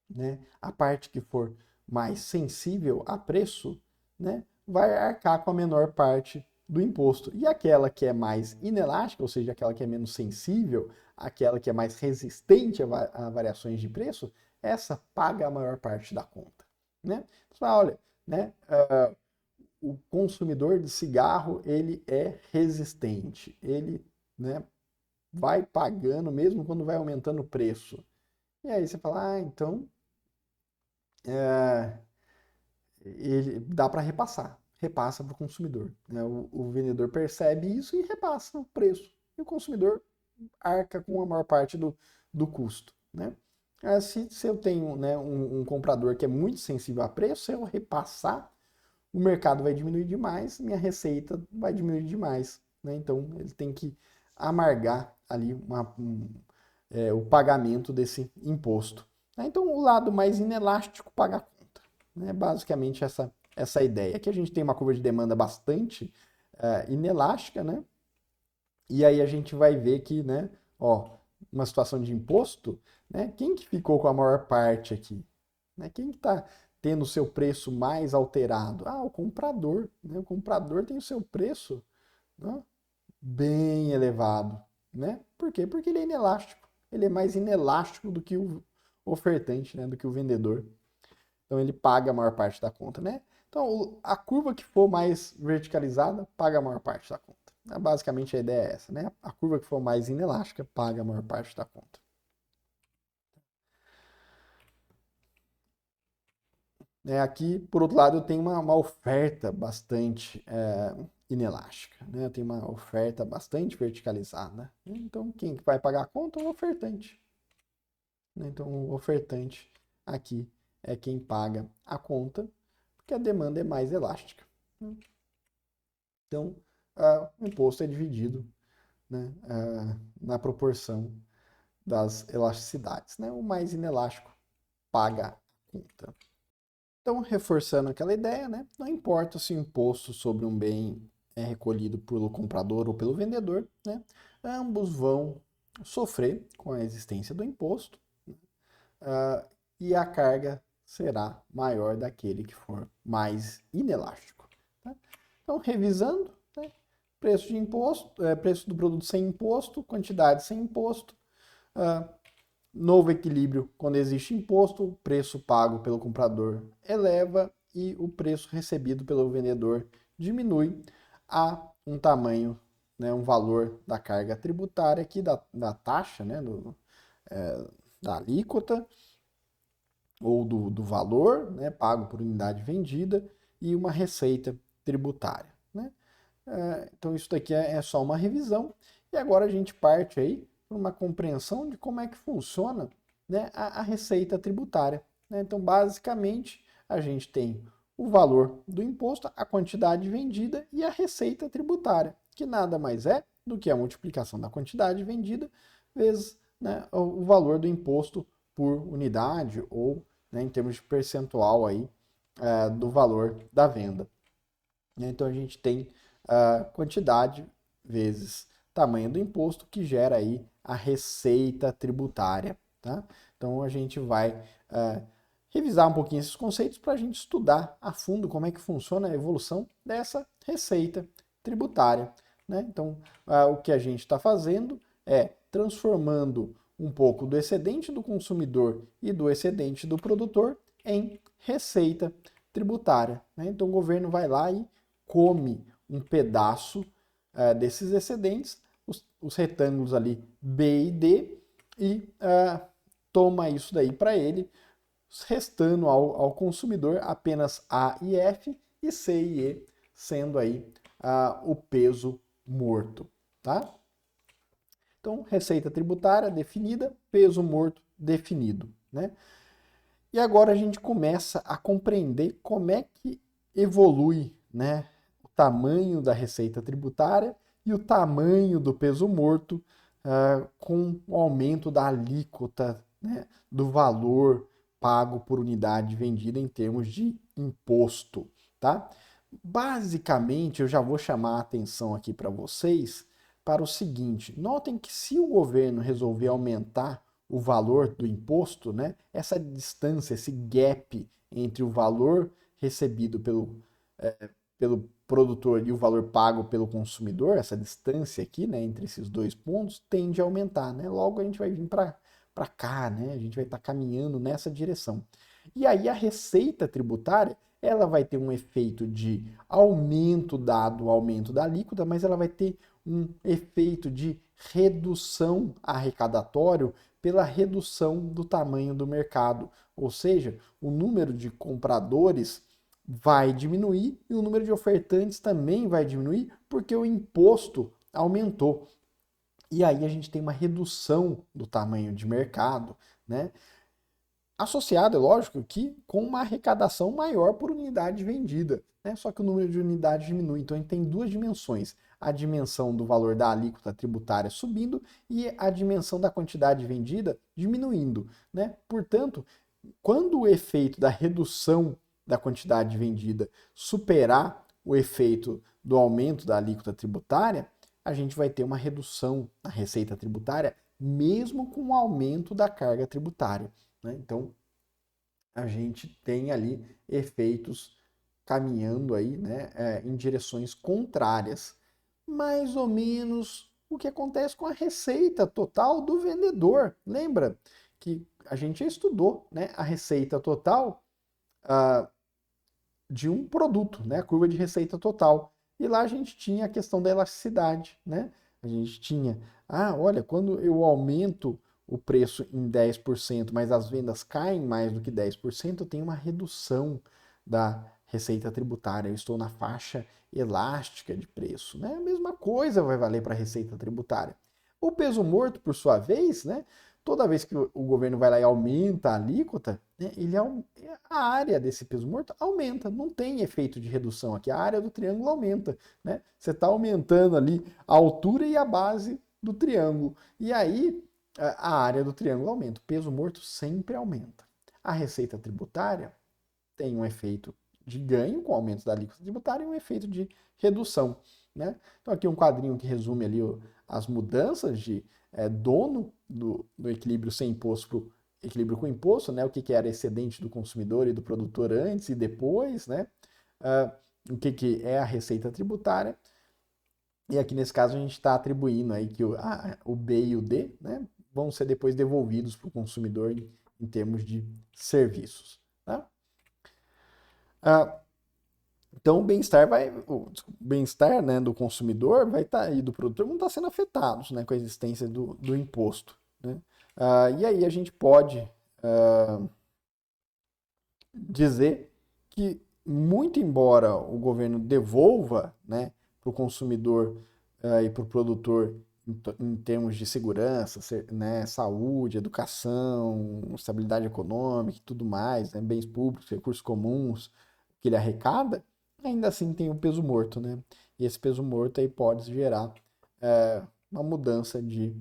né, a parte que for mais sensível a preço, né, vai arcar com a menor parte do imposto. E aquela que é mais inelástica, ou seja, aquela que é menos sensível, aquela que é mais resistente a variações de preço, essa paga a maior parte da conta, né? Então, olha, né, o consumidor de cigarro, ele é resistente, ele, né, vai pagando mesmo quando vai aumentando o preço. E aí você fala, então é, ele dá para repassar, repassa para o consumidor, né? O vendedor percebe isso e repassa o preço. E o consumidor arca com a maior parte do custo, né? Se eu tenho, né, um comprador que é muito sensível a preço, se eu repassar, o mercado vai diminuir demais, minha receita vai diminuir demais, né? Então ele tem que amargar ali o pagamento desse imposto, né? Então o lado mais inelástico paga a conta, né? Basicamente essa ideia. Aqui a gente tem uma curva de demanda bastante inelástica, né? E aí a gente vai ver que, né, ó, uma situação de imposto, né? Quem que ficou com a maior parte aqui? Né? Quem que está tendo o seu preço mais alterado? O comprador, né? O comprador tem o seu preço, né, bem elevado, né? Por quê? Porque ele é inelástico. Ele é mais inelástico do que o ofertante, né? Do que o vendedor. Então ele paga a maior parte da conta, né? Então a curva que for mais verticalizada paga a maior parte da conta. Basicamente a ideia é essa, né? A curva que for mais inelástica paga a maior parte da conta. né? Aqui, por outro lado, eu tenho uma oferta bastante inelástica, né? Eu tenho uma oferta bastante verticalizada. Então, quem que vai pagar a conta? O ofertante, né? Então, o ofertante aqui é quem paga a conta, porque a demanda é mais elástica. Então, o imposto é dividido, né, na proporção das elasticidades, né? O mais inelástico paga a conta. Então, reforçando aquela ideia, né? Não importa se o imposto sobre um bem é recolhido pelo comprador ou pelo vendedor, né? Ambos vão sofrer com a existência do imposto, uh, e a carga será maior daquele que for mais inelástico. Tá? Então, revisando, né? Preço de imposto, preço do produto sem imposto, quantidade sem imposto, novo equilíbrio quando existe imposto, o preço pago pelo comprador eleva e o preço recebido pelo vendedor diminui a um tamanho, né, um valor da carga tributária aqui, da taxa, né, da alíquota ou do valor, né, pago por unidade vendida e uma receita tributária. Né? Então isso daqui é só uma revisão e agora a gente parte aí para uma compreensão de como é que funciona, né, a receita tributária. Né? Então basicamente a gente tem o valor do imposto, a quantidade vendida e a receita tributária, que nada mais é do que a multiplicação da quantidade vendida vezes, né, o valor do imposto por unidade ou, né, em termos de percentual aí, do valor da venda. Então a gente tem a quantidade vezes tamanho do imposto que gera aí a receita tributária. Tá? Então a gente vai revisar um pouquinho esses conceitos para a gente estudar a fundo como é que funciona a evolução dessa receita tributária. Né? Então o que a gente está fazendo é transformando um pouco do excedente do consumidor e do excedente do produtor em receita tributária. Né? Então o governo vai lá e come um pedaço desses excedentes, os retângulos ali B e D, e toma isso daí para ele, restando ao consumidor apenas A e F e C e E, sendo aí o peso morto. Tá? Então, receita tributária definida, peso morto definido. Né? E agora a gente começa a compreender como é que evolui, né, o tamanho da receita tributária e o tamanho do peso morto com o aumento da alíquota, né, do valor pago por unidade vendida em termos de imposto. Tá? Basicamente, eu já vou chamar a atenção aqui para vocês para o seguinte: notem que se o governo resolver aumentar o valor do imposto, né, essa distância, esse gap entre o valor recebido pelo produtor e o valor pago pelo consumidor, essa distância aqui, né, entre esses dois pontos, tende a aumentar. Né? Logo a gente vai vir para cá, né? A gente vai estar caminhando nessa direção. E aí a receita tributária, ela vai ter um efeito de aumento dado o aumento da alíquota, mas ela vai ter um efeito de redução arrecadatório pela redução do tamanho do mercado. Ou seja, o número de compradores vai diminuir e o número de ofertantes também vai diminuir porque o imposto aumentou. E aí a gente tem uma redução do tamanho de mercado, né? Associado, é lógico, que com uma arrecadação maior por unidade vendida, né? Só que o número de unidades diminui. Então a gente tem duas dimensões: a dimensão do valor da alíquota tributária subindo e a dimensão da quantidade vendida diminuindo, né? Portanto, quando o efeito da redução da quantidade vendida superar o efeito do aumento da alíquota tributária, a gente vai ter uma redução na receita tributária, mesmo com o aumento da carga tributária. Né? Então, a gente tem ali efeitos caminhando aí, né, em direções contrárias. Mais ou menos o que acontece com a receita total do vendedor. Lembra que a gente já estudou, né, a receita total de um produto, né, a curva de receita total. E lá a gente tinha a questão da elasticidade, né? A gente tinha, olha, quando eu aumento o preço em 10%, mas as vendas caem mais do que 10%, eu tenho uma redução da receita tributária. Eu estou na faixa elástica de preço, né? A mesma coisa vai valer para a receita tributária. O peso morto, por sua vez, né? Toda vez que o governo vai lá e aumenta a alíquota, né, a área desse peso morto aumenta, não tem efeito de redução aqui, a área do triângulo aumenta, né? Você está aumentando ali a altura e a base do triângulo. E aí a área do triângulo aumenta, o peso morto sempre aumenta. A receita tributária tem um efeito de ganho com o aumento da alíquota tributária e um efeito de redução, né? Então aqui um quadrinho que resume ali as mudanças de dono do equilíbrio sem imposto para o equilíbrio com imposto, né? O que era excedente do consumidor e do produtor antes e depois, né? O que é a receita tributária. E aqui nesse caso a gente está atribuindo aí que o B e o D, né, vão ser depois devolvidos para o consumidor em termos de serviços. Tá? Então o bem-estar, né, do consumidor vai estar e do produtor vão estar sendo afetados, né, com a existência do imposto. Né? E aí a gente pode dizer que, muito embora o governo devolva, né, para o consumidor e para o produtor em termos de segurança, né, saúde, educação, estabilidade econômica e tudo mais, né, bens públicos, recursos comuns que ele arrecada, ainda assim tem o peso morto, né? E esse peso morto aí pode gerar uma mudança de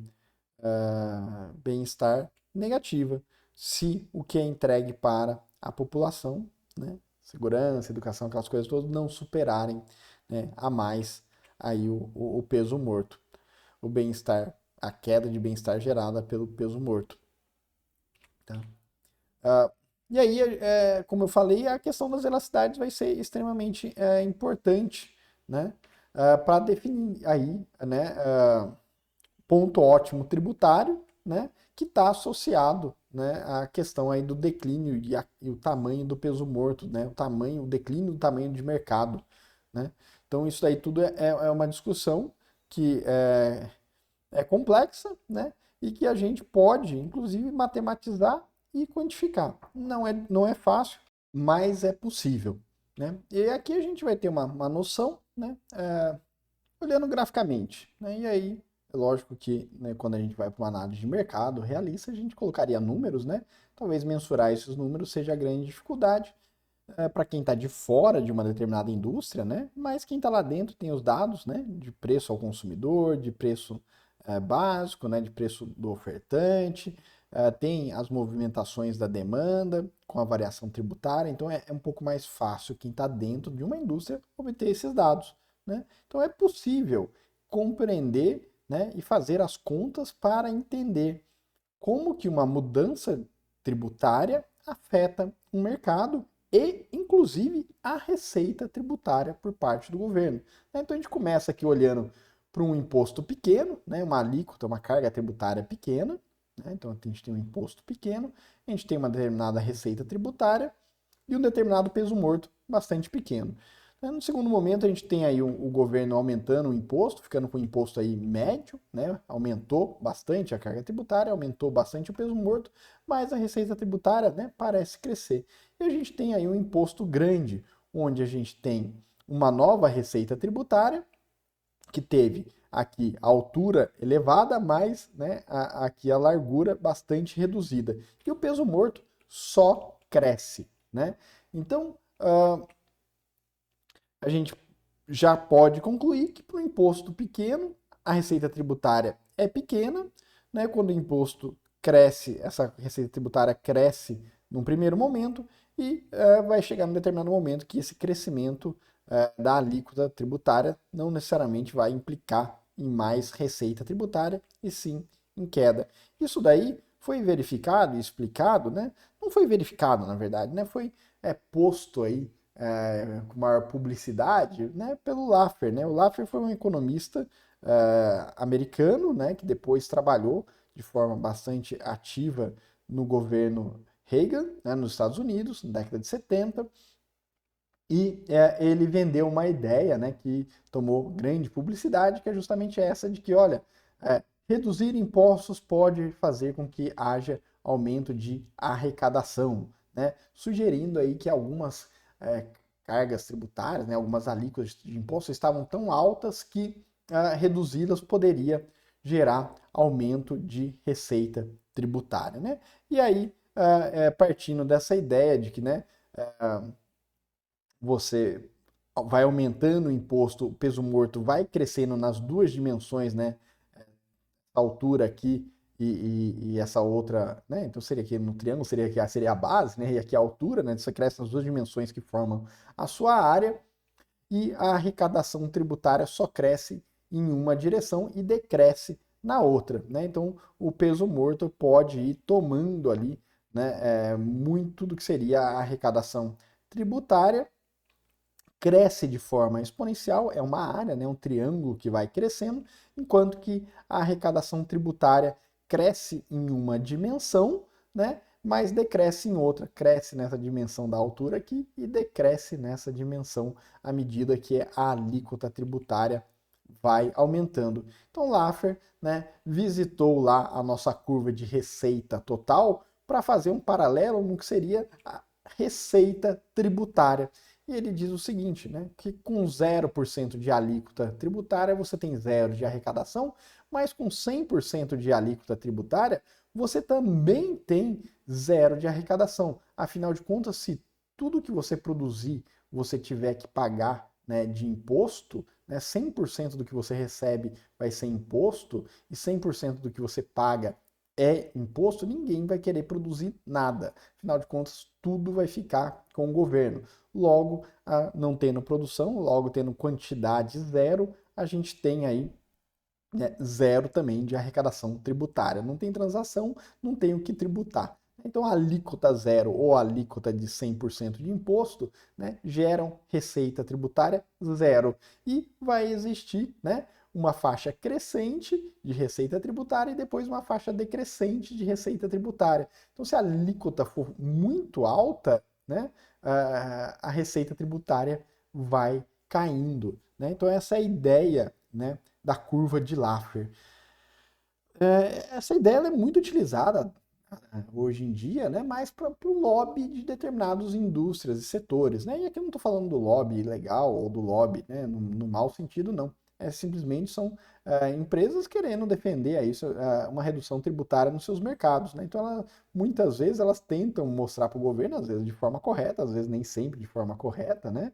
bem-estar negativa, se o que é entregue para a população, né, segurança, educação, aquelas coisas todas, não superarem, né, a mais aí o peso morto, o bem-estar, a queda de bem-estar gerada pelo peso morto. Tá? E aí, como eu falei, a questão das elasticidades vai ser extremamente importante, né, para definir aí, né, ponto ótimo tributário, né, que está associado, né, à questão aí do declínio e o tamanho do peso morto, né, o declínio do tamanho de mercado, né. Então isso aí tudo é uma discussão que é complexa, né, e que a gente pode, inclusive, matematizar e quantificar. Não é fácil, mas é possível, né. E aqui a gente vai ter uma noção, né, olhando graficamente, né? E aí, é lógico que, né, quando a gente vai para uma análise de mercado realista, a gente colocaria números, né? Talvez mensurar esses números seja a grande dificuldade para quem está de fora de uma determinada indústria, né? Mas quem está lá dentro tem os dados, né? De preço ao consumidor, de preço básico, né? De preço do ofertante, tem as movimentações da demanda com a variação tributária, então é um pouco mais fácil quem está dentro de uma indústria obter esses dados. Né? Então é possível compreender, né, e fazer as contas para entender como que uma mudança tributária afeta o mercado e, inclusive, a receita tributária por parte do governo. Então a gente começa aqui olhando para um imposto pequeno, né, uma alíquota, uma carga tributária pequena. Né? Então a gente tem um imposto pequeno, a gente tem uma determinada receita tributária e um determinado peso morto bastante pequeno. No segundo momento, a gente tem aí o governo aumentando o imposto, ficando com o imposto aí médio, né? Aumentou bastante a carga tributária, aumentou bastante o peso morto, mas a receita tributária, né, parece crescer. E a gente tem aí um imposto grande, onde a gente tem uma nova receita tributária, que teve aqui a altura elevada, mas, né, aqui a largura bastante reduzida. E o peso morto só cresce, né? Então, a gente já pode concluir que para o imposto pequeno, a receita tributária é pequena, né? Quando o imposto cresce, essa receita tributária cresce num primeiro momento e vai chegar num determinado momento que esse crescimento da alíquota tributária não necessariamente vai implicar em mais receita tributária, e sim em queda. Isso daí foi verificado e explicado, né? Não foi verificado, na verdade, né? Foi posto aí com maior publicidade, né, pelo Laffer, né? O Laffer foi um economista americano, né, que depois trabalhou de forma bastante ativa no governo Reagan, né, nos Estados Unidos, na década de 70, e ele vendeu uma ideia, né, que tomou grande publicidade, que é justamente essa de que, olha, reduzir impostos pode fazer com que haja aumento de arrecadação, né? Sugerindo aí que algumas cargas tributárias, né, algumas alíquotas de imposto estavam tão altas que reduzi-las poderia gerar aumento de receita tributária, né? E aí, partindo dessa ideia de que, né, você vai aumentando o imposto, o peso morto vai crescendo nas duas dimensões, né? A altura aqui e essa outra, né? Então seria aqui no triângulo, seria a base, né? E aqui a altura, né? Você cresce nas duas dimensões que formam a sua área e a arrecadação tributária só cresce em uma direção e decresce na outra, né? Então o peso morto pode ir tomando ali, né? Muito do que seria a arrecadação tributária cresce de forma exponencial, é uma área, né, um triângulo que vai crescendo, enquanto que a arrecadação tributária cresce em uma dimensão, né, mas decresce em outra, cresce nessa dimensão da altura aqui e decresce nessa dimensão à medida que a alíquota tributária vai aumentando. Então Laffer, né, visitou lá a nossa curva de receita total para fazer um paralelo no que seria a receita tributária. E ele diz o seguinte, né, que com 0% de alíquota tributária você tem zero de arrecadação, mas com 100% de alíquota tributária você também tem zero de arrecadação. Afinal de contas, se tudo que você produzir você tiver que pagar, né, de imposto, né, 100% do que você recebe vai ser imposto e 100% do que você paga é imposto, ninguém vai querer produzir nada. Afinal de contas, tudo vai ficar com o governo. Logo, não tendo produção, logo tendo quantidade zero, a gente tem aí, né, zero também de arrecadação tributária. Não tem transação, não tem o que tributar. Então, a alíquota zero ou a alíquota de 100% de imposto, né, geram receita tributária zero. E vai existir, né, uma faixa crescente de receita tributária e depois uma faixa decrescente de receita tributária. Então, se a alíquota for muito alta, né, a receita tributária vai caindo, né? Então, essa é a ideia, né, da curva de Laffer. Essa ideia é muito utilizada hoje em dia, né, mais para o lobby de determinadas indústrias e setores, né? E aqui eu não estou falando do lobby legal ou do lobby, né, no mau sentido, não. Simplesmente são empresas querendo defender aí, uma redução tributária nos seus mercados, né? Então, muitas vezes elas tentam mostrar para o governo, às vezes de forma correta, às vezes nem sempre de forma correta, né?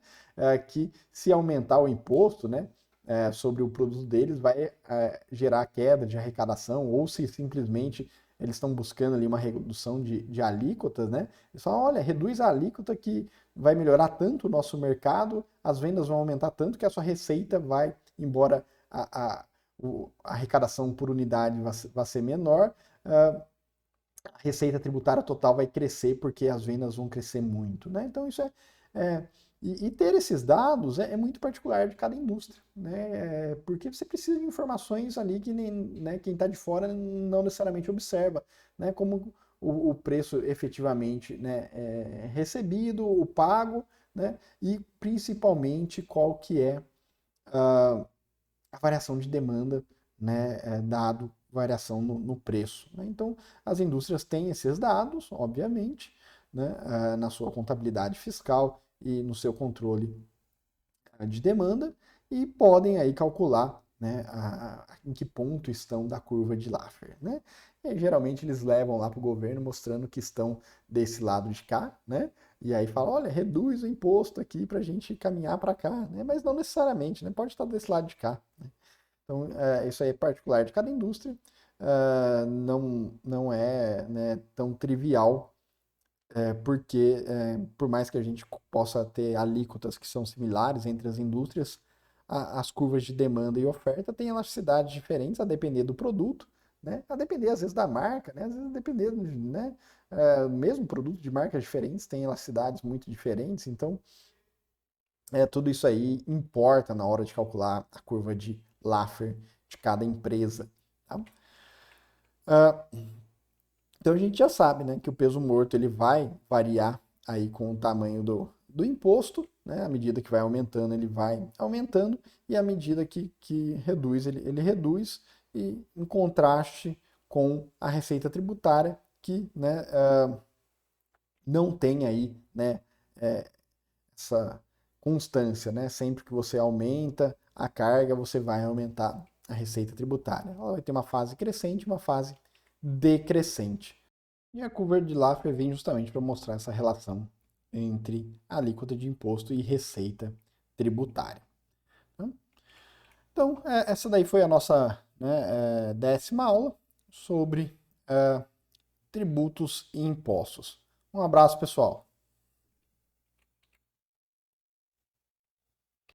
Que se aumentar o imposto, né, sobre o produto deles vai gerar queda de arrecadação, ou se simplesmente eles estão buscando ali uma redução de alíquotas, né? Eles falam, olha, reduz a alíquota que vai melhorar tanto o nosso mercado, as vendas vão aumentar tanto que a sua receita vai, embora a arrecadação por unidade vai ser menor, a receita tributária total vai crescer porque as vendas vão crescer muito, né? Então isso e ter esses dados é muito particular de cada indústria, né? Porque você precisa de informações ali que né, quem está de fora não necessariamente observa, né? Como o preço efetivamente, né, é recebido, o pago, né? E principalmente qual que é a variação de demanda, né, dado variação no preço, né? Então, as indústrias têm esses dados, obviamente, né, na sua contabilidade fiscal e no seu controle de demanda e podem aí calcular, né, em que ponto estão da curva de Laffer, né? E aí, geralmente eles levam lá para o governo mostrando que estão desse lado de cá, né? E aí fala, olha, reduz o imposto aqui para a gente caminhar para cá, né? Mas não necessariamente, né? Pode estar desse lado de cá, né? Então, isso aí é particular de cada indústria, não é, né, tão trivial, porque por mais que a gente possa ter alíquotas que são similares entre as indústrias, as curvas de demanda e oferta têm elasticidades diferentes a depender do produto, né? A depender às vezes da marca, né? Às vezes dependendo, né? Mesmo produto de marcas diferentes tem elasticidades muito diferentes, então tudo isso aí importa na hora de calcular a curva de Laffer de cada empresa. Tá? Então a gente já sabe, né, que o peso morto ele vai variar aí com o tamanho do imposto, né? À medida que vai aumentando, ele vai aumentando, e à medida que reduz, ele reduz, e em contraste com a receita tributária, que, né, não tem aí, né, essa constância, né? Sempre que você aumenta a carga, você vai aumentar a receita tributária. Ela vai ter uma fase crescente e uma fase decrescente. E a curva de Laffer vem justamente para mostrar essa relação entre a alíquota de imposto e receita tributária. Então, essa daí foi a nossa, né, 10ª aula sobre tributos e impostos. Um abraço, pessoal!